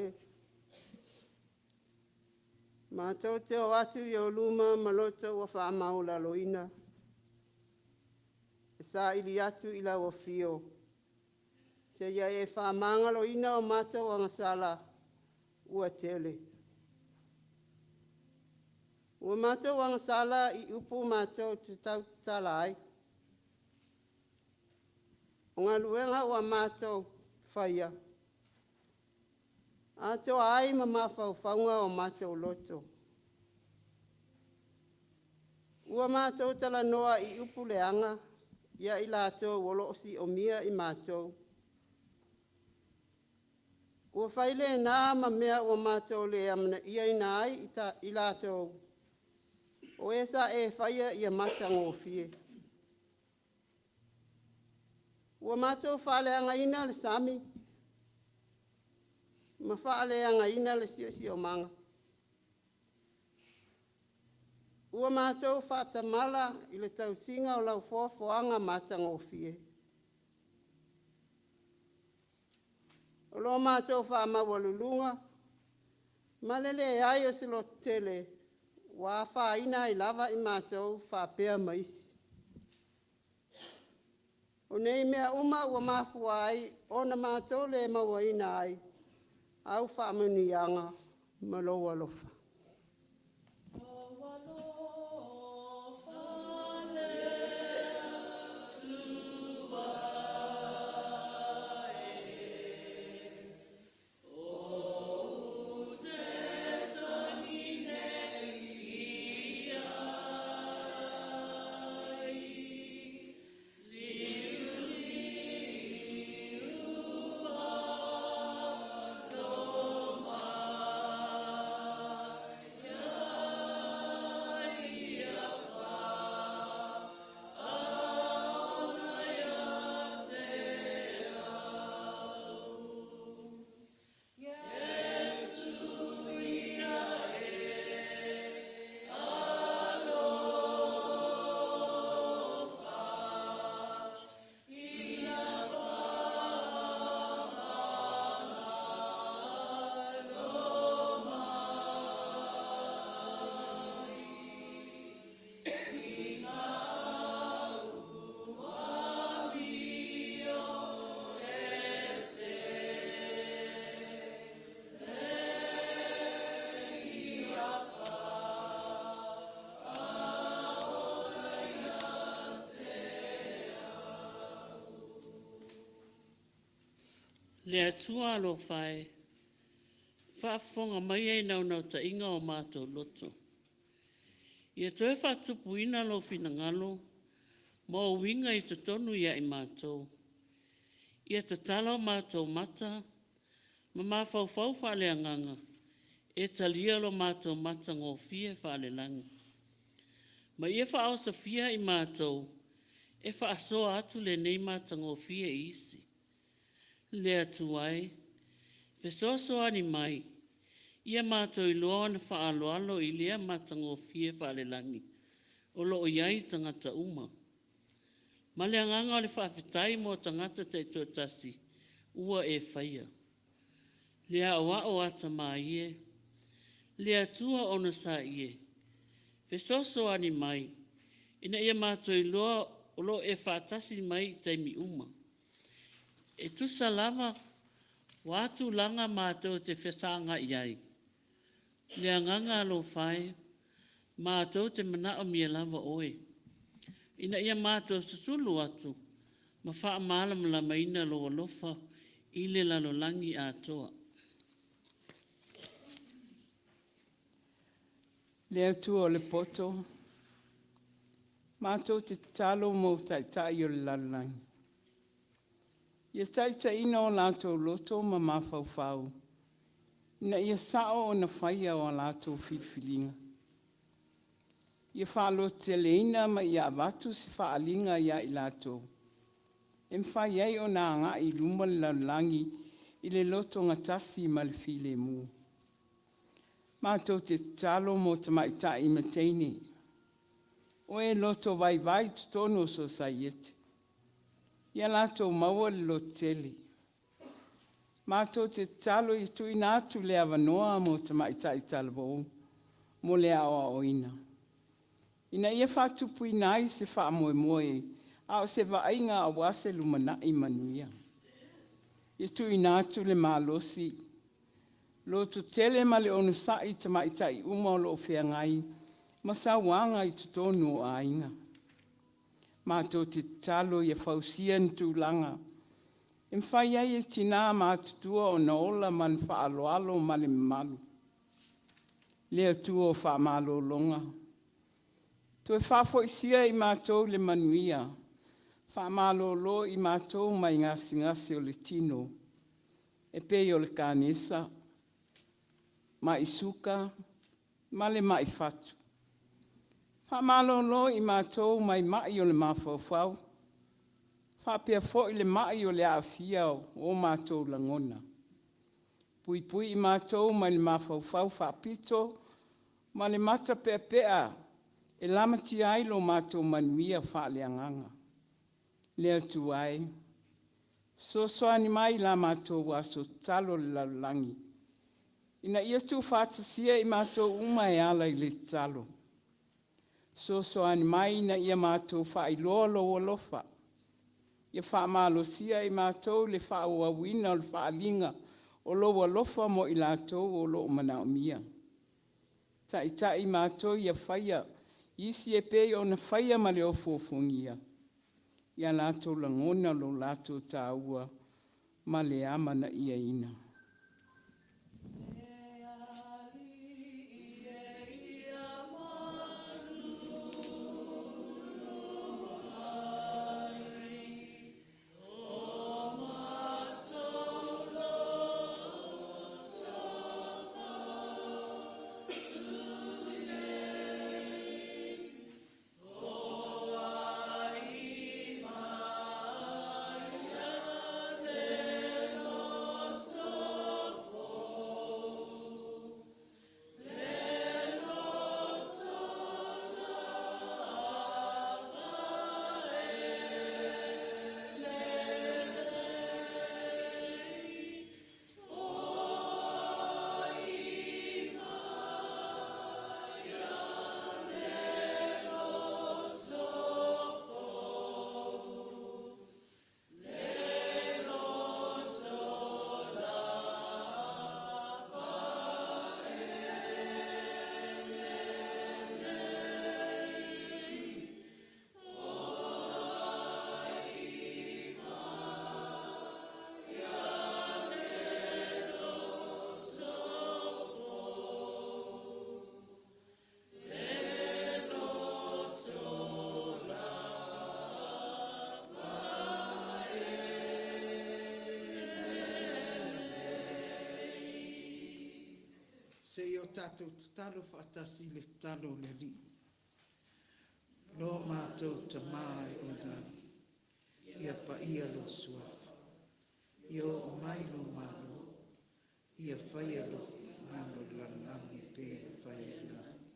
Speaker 8: Mātou te o atu i o luma malota ua whaamau la loina. E sa ili atu i la wafio. Se ia e whaamanga loina o mātou angasala ua tele. Ua mātou angasala i upu mātou te tau talai. O ngā luenga ua mātou Faia. Ato ai mama whauwhaunga o mātou loto. Ua mātou tala noa i upu leanga, ia i lātou woloosi o mia i mātou. Ua whaile nā ma mea o mātou le amana ia i nai i lātou. O esa e Faia ia Matagofie. Ua mātou whaaleanga ina le sami. Ma whaaleanga ina le sio manga. Ua mātou whaatamala i le tausinga o lau foafoanga Matagofie. O lo mātou whaamawalulunga. Malele ai o silo tele. Wa whaina i lava i mātou whaapea maisi. O nei mea uma ua mafua ai, o na mātou le mawaina ai, au whaamanianga maloa lofa.
Speaker 6: Le atua alo whae, whaafonga mai ei nau ta inga o mātou loto. Ia toe whaatupu ina lo whina ngalo, ma o winga i te tonu ia i mātou. Ia te tala o mātou mata, ma mawhauwhau whale anganga, e talia lo mātou mata ngō fie whale langi. Ma ia whaosa fia i mātou, e whaasoa atu le nei mata ngō fie isi. Le atu ai, fesoso ani mai, ia mātou i loa na whaaloalo i lea matango fie whalelangi, o loo iai tangata uma. Ma le anganga o le whaafitai mo tangata te tuatasi, ua e Faia. Le awa o ata mai e, le atua ona sa ie. Fesoso ani mai, ina ia mātou i loa o loo e whaatasi mai taimi uma. E tu salama watu langa mātou te whesanga iai. Le anganga alo whae, mātou te mana o mia lava oe. Ina ia mātou susulu atu, ma wha maalam la maina lo alofa i le Lalolagi atoa.
Speaker 9: Le atu o le poto, mātou te talo mo taitai o le Lalolagi. Ia taita ina o lātou loto ma mawhauwhau. Ina ia sao o na Faia o lātou whiwhilinga. Ia whaalo te leina ma ia avatu si whaalinga ia i lātou. E mwhaiei o nā ngā i luma le Lalolagi i le loto ngatasi ma le while mu. Mātou te talo mo te maita i mateine. O e loto vai vai tutono society. Ia lātou maua le lo tele. Mātou te talo I tui nātu le avanoa mo te maitai talabou, mo le awa oina. Ina ia whātupu nai se wha moe moe, au se vainga a wase lumana I manuia. Ia tui nātu le mālosi, lo tu tele ma le onu sai te maitai uma o lo whea ngai, ma sa wanga I tutonu o ainga. Mātou te talo ia whausia ntu langa, e Faia e tina mātutua o na ola man whaaloalo ma le malu. Lea tua o whaamalo longa. Tu e whaafoisia I mātou le manuia, whaamalo lo I mātou mai ngasi o le tino, e pei o le kānesa, ma I suka, ma le mai fatu. Whaamalo lo I mātou mai o le mawhauwhau, whapea fo I le mai o le awhia o mātou langona. Pui I mātou mai le mawhauwhau whapito, ma le mata pea, e lamati ai lo mātou manuia whaaleanganga. Lea tu ai, soani mai la mātou Aso Tatalo le Lalolagi. Ina ia tu whātasia I mātou uma e ala I le talo. Soani mai ina ia mātou whaailoa lo alofa. Ia whaamalosia I mātou le whaauawina o le whaalinga o lo alofa mo I lātou o lo manaomia. Tai mātou ia Faia, isi e pei o na Faia ma le ofofongia. Ia lātou langona lo lātou tāua ma le amana ia ina.
Speaker 1: Se o tātou tatalo whaatasi le talo le li. Lo mātou ta mai o lani, ia pa ia lo suafa. Ia o mai lo malo, ia Faia lo malo lanangi pe Faia lani.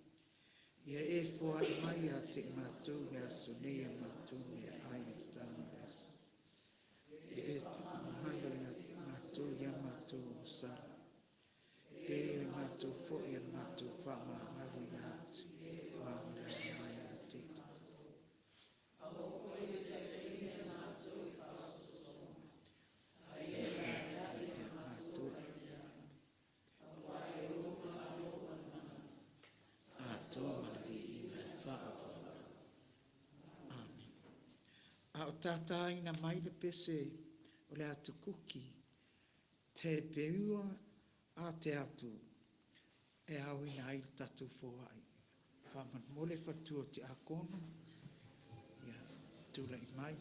Speaker 1: Ia e fua I mai a te mātou le aso nea mātou le aia tangas. Ia e malo ia te mātou ia mātou o sara. Peo I mātou fo I mātou whama haru nātu, wāhara mai a tita. Mātou. Ātou mali I nai whaapa. Amen. A o tātai na mai le pese o le atu Kuki, te peua a te atu, e au ina ai tatu fōai. Whaman mole whatua te akono, ia tūla I mai.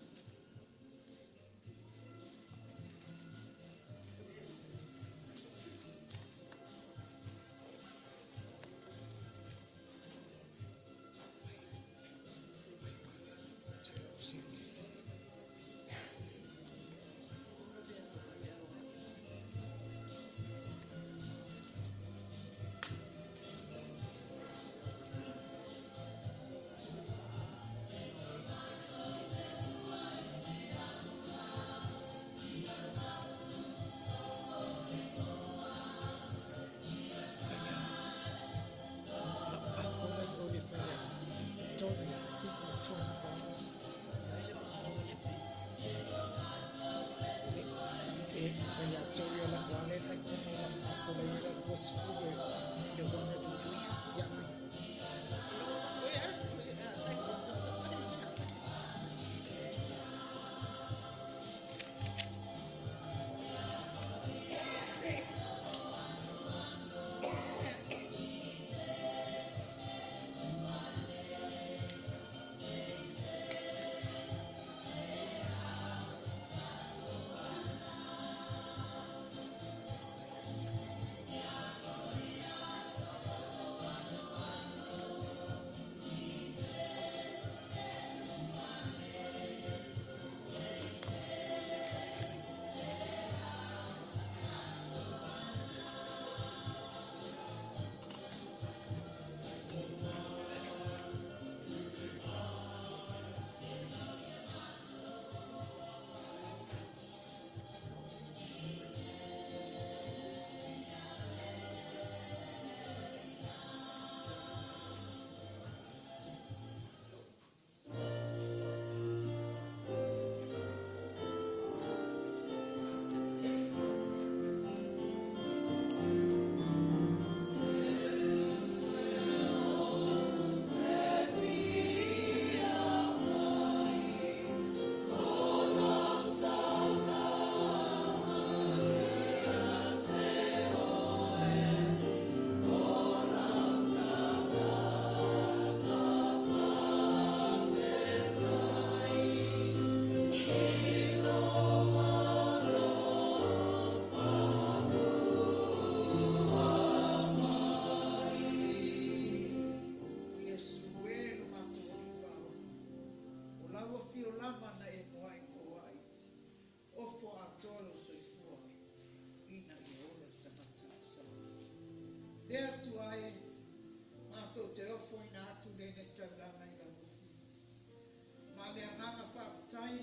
Speaker 1: le anganga whaafutai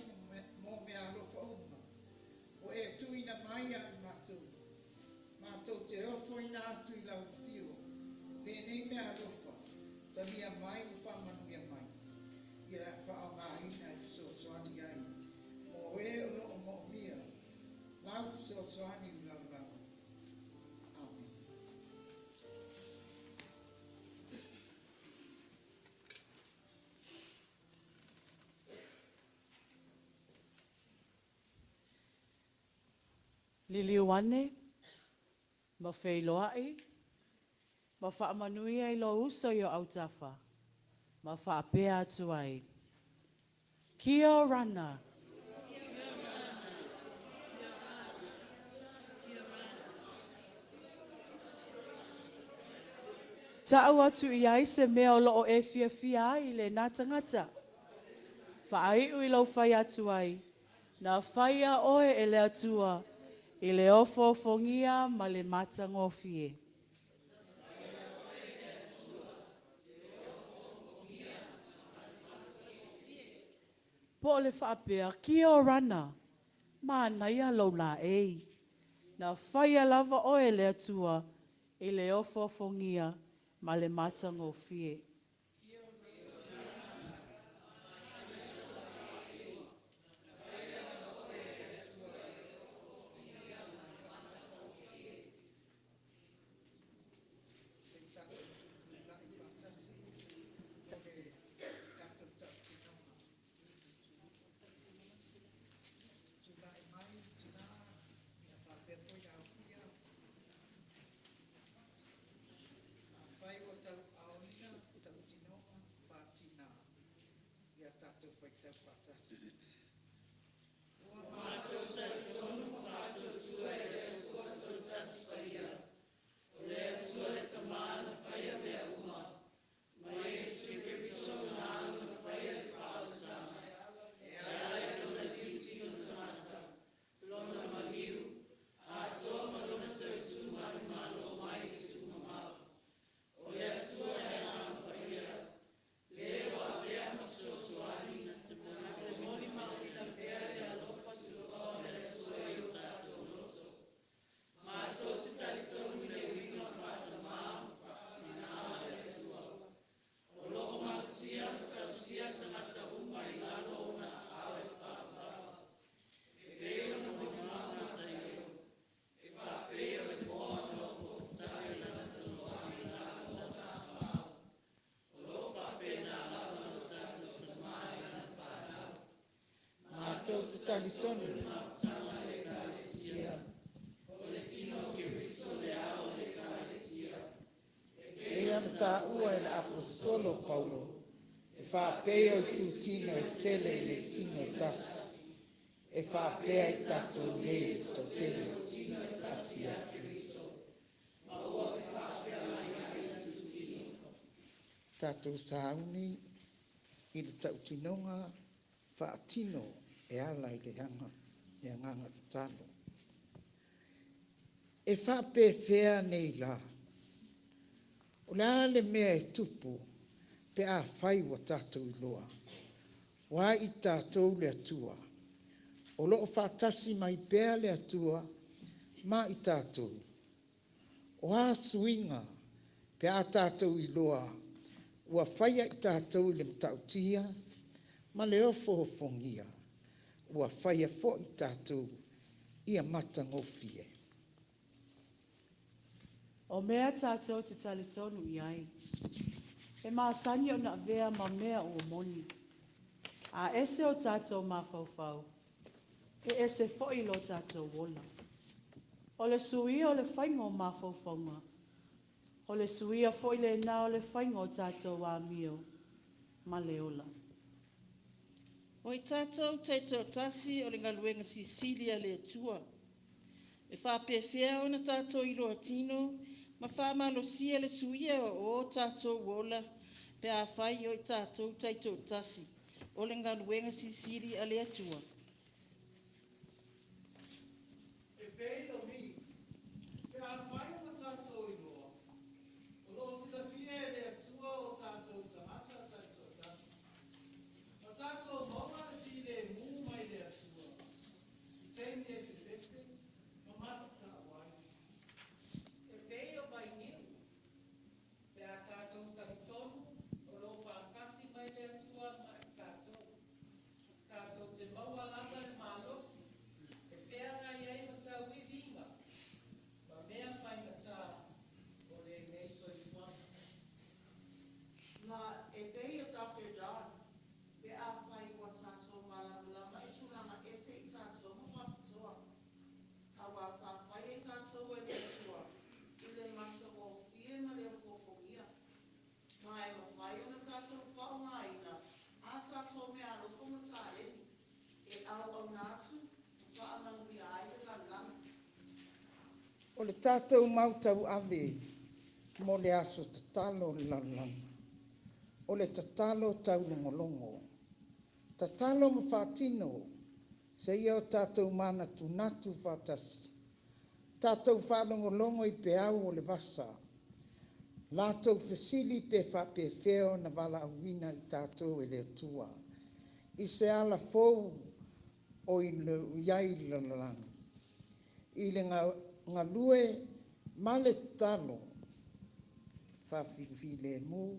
Speaker 1: mō mea alofa uma. O e tuina mai a mātou. Mātou te ofo ina atu I lau whio. Le nei mea alofa. Talia mai u whamanuia mai. Ia whao ngā ina e whsosoani ai. Mo e o loo mo mia. Lau whsosoani u lau lau. Amen.
Speaker 2: Liliuane, ma wheiloai, ma whaamanuia I lo uso I o autafa, ma whaapea atu ai. Kia ora. Ta'au atu I ai se mea o loo e fia ai le nā tangata. Whaaiu I lau whai atu ai, nā whaia oe e le atua, I le ofo fongia ma le Matagofie. Po o le whaapea, kia ora, ma naia lau la ei. Nā whaia lava oe le atua, I le ofo fongia ma le Matagofie.
Speaker 1: Talitonu. E ana tā ua e le apostolo Paulo, e whaapea I tūtino e tele I le tino tasi, e whaapea I tātou lei tō tele tasi a Kristo. Tātou tāuni I le tautinonga whaatino e ala I le anganga talo. E whape whea nei la. O le ale mea e tupu, pe a whai wa tātou I loa. Wā I tātou le atua. O loo whātasi mai pēa le atua, mā I tātou. O a suinga, pe a tātou I loa, ua whaia I tātou le mtautia, ma le ofo fongia. Ua whaia fo I tātou ia Matagofie.
Speaker 2: O mea tātou te talitonu I ai. E maasani o na vea ma mea o moni. A ese o tātou mawhauwhau. E ese foi lo tātou wola. O le suia o le whaingo mawhauwhaunga. O le suia foi le nā o le whaingo tātou wā mio. Ma le ola.
Speaker 7: O I tātou teito tasi o le ngaluenga Sicilia le tua. E whapewhea o na tātou I roa tino, ma whamalosia le suia o tātou wola, pe a whai o I tātou teito tasi, o le ngaluenga Sicilia le tua.
Speaker 3: E pei o mi, pe a whai o tātou I loa. O lo si ta fie le atua o tātou tamata tātou tasi. O tātou moa
Speaker 1: O le tātou mautau ave, mo le aso tatalo le lalolagi. O le tatalo tau longolongo. Tatalo ma whaatino, se ia o tātou mana tunatu whaatasi. Tātou whalongolongo I pe au o le vasa. Lātou fesili pe whape feo na wala awina I tātou e le atua. I se ala fou o I le iai lalolagi. I le ngā lue ma le talo whawhiwhi le mu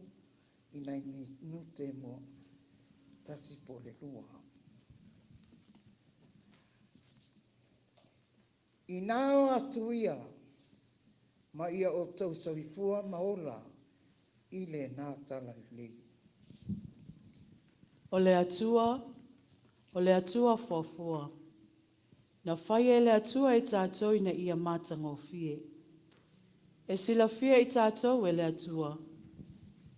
Speaker 1: I nei minute mo tasi po le lua. I nāo atu ia ma ia o tau sawifua maola I le nā tala li.
Speaker 2: O le atua fuafua. Na Faia le atua I tātou ina ia Matagofie. E sila fia I tātou e le atua.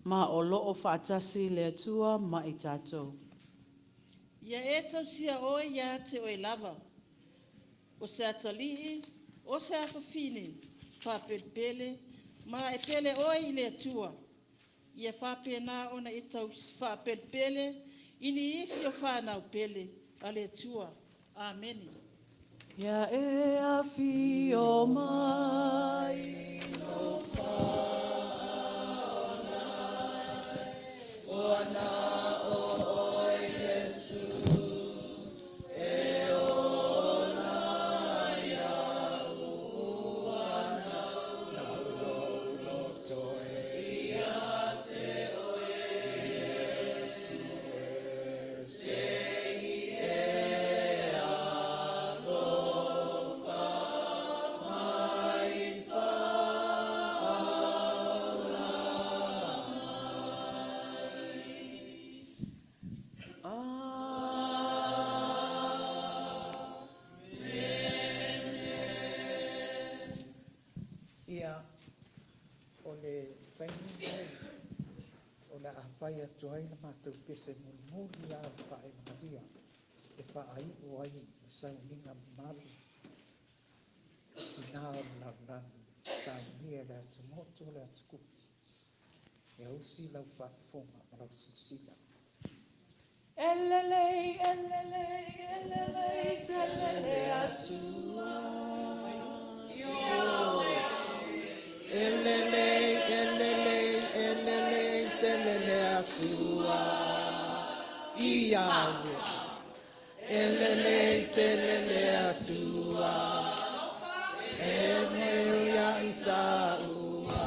Speaker 2: Ma o loo whaatasi le atua ma I tātou.
Speaker 10: Ia e tau sia oe ia te oe lava. O se atalii, o se awhawhine, whapelpele, ma e pele oe I le atua. Ia whapena ona I tau whapelpele, ini isi o whanau pele, a le atua. Amen.
Speaker 2: Ia e a fi o mai no whaonai, o ana o oi Jesu, e ona ia uana, na lolo toe, ia se oe Jesu, se
Speaker 1: Faia tuai na mātou pese muli a whae maria e whaai o ai I sauninga malu tina o lalolagi saunia le Atumotu le Kuki e ausi lau whaafonga ma lau susila.
Speaker 2: Elelei, elelei, elelei, telele atua.
Speaker 1: Elelei, elelei, elelei, telele atua. Iawe. Elelei, telele atua. Emeo ya itaua.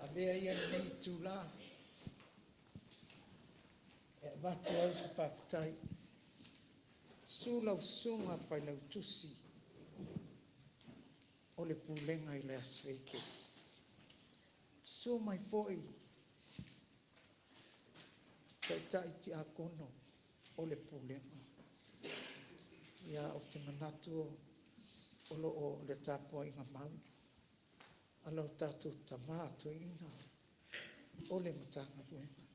Speaker 1: Avea ia nei tūlā. Watu ai se whaktai. Sūlau sunga whailau tusi. O le pūlenga i Las Vegas. Sū mai foi. Tai ti a kono o le pūlenga. Ia o te manatu o lo o le tāpua inga mau. Alau tātou tamātu ina o le matanga luenga.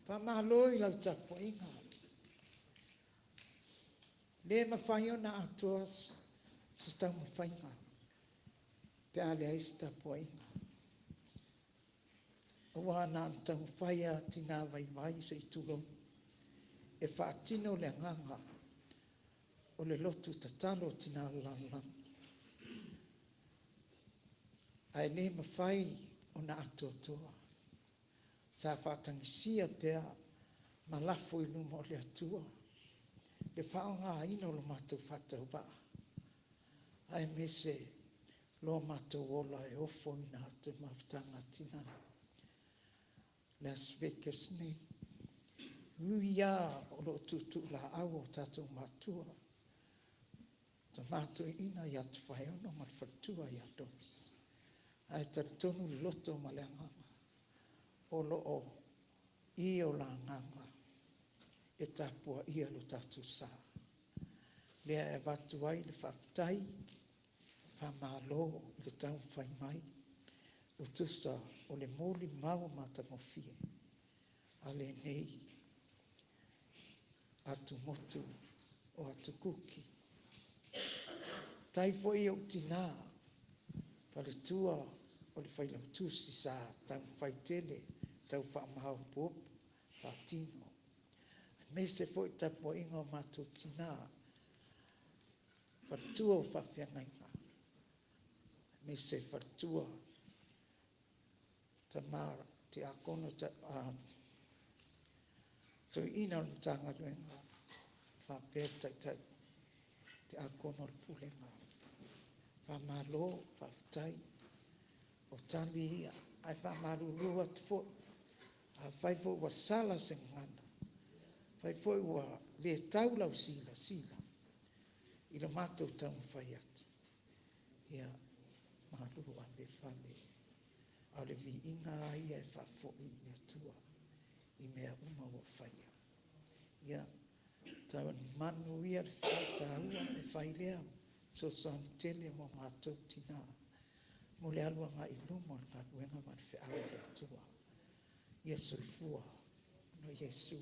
Speaker 1: Pāmāloi lau tāpua inga. Le mawhaiona atuas sa tau mawhainga. Pe ale aisi tāpua inga. O wana tau Faia tina vai mai se i tūlou. E whaatino le nganga o le lotu tatalo tina Lalolagi. Ai le mawhai o na atoatoa. Sa whaatangisia pea malafo i luma o le atua. Le whaonga ino lo mātou whatau waa. Ai mese lo mātou ola e ofo ina te mawhtanga tina. Las Vegas nei. Uia o lo tutu la au o tātou mātua. Ta mātou ina ia Tofaeono ma whatua ia Doris. Ai taritonu loto ma le anganga. O lo o i o la anganga. E tapua ia lo tatu sa. Lea e watu ai le whaftai. Whamalo le tau whai mai. O tusa o le moli mau Matagofie. Ale nei. Atumotu o atu Kuki. Tai foi o tina. Pale tua o le whailau tusi sa tau whaitele, tau whaamahau pop, whaatino. Me se foi tapua inga o mātou tina, whatua o whawhiangainga. Me se whatua tamara te akono to ina o tanga luenga, whapea tai te akono le pulenga. Whamalo, whaftai, o tali ia, ai whamaruru atu fo, a whaifo wa sala se ngana, whaifo wa le taulau sila, i lo mātou tau whai atu. Ia, maruru a me whale, a le vi inga ia e whafo i me atua, i mea uma o whaia. Ia, tau manu ia le whata aua e whailea, so son tele mo mātou tina. Mo le alua ngā i lumo ngā ruenga ma le whaau le atua. Ia soifua, no Jesu.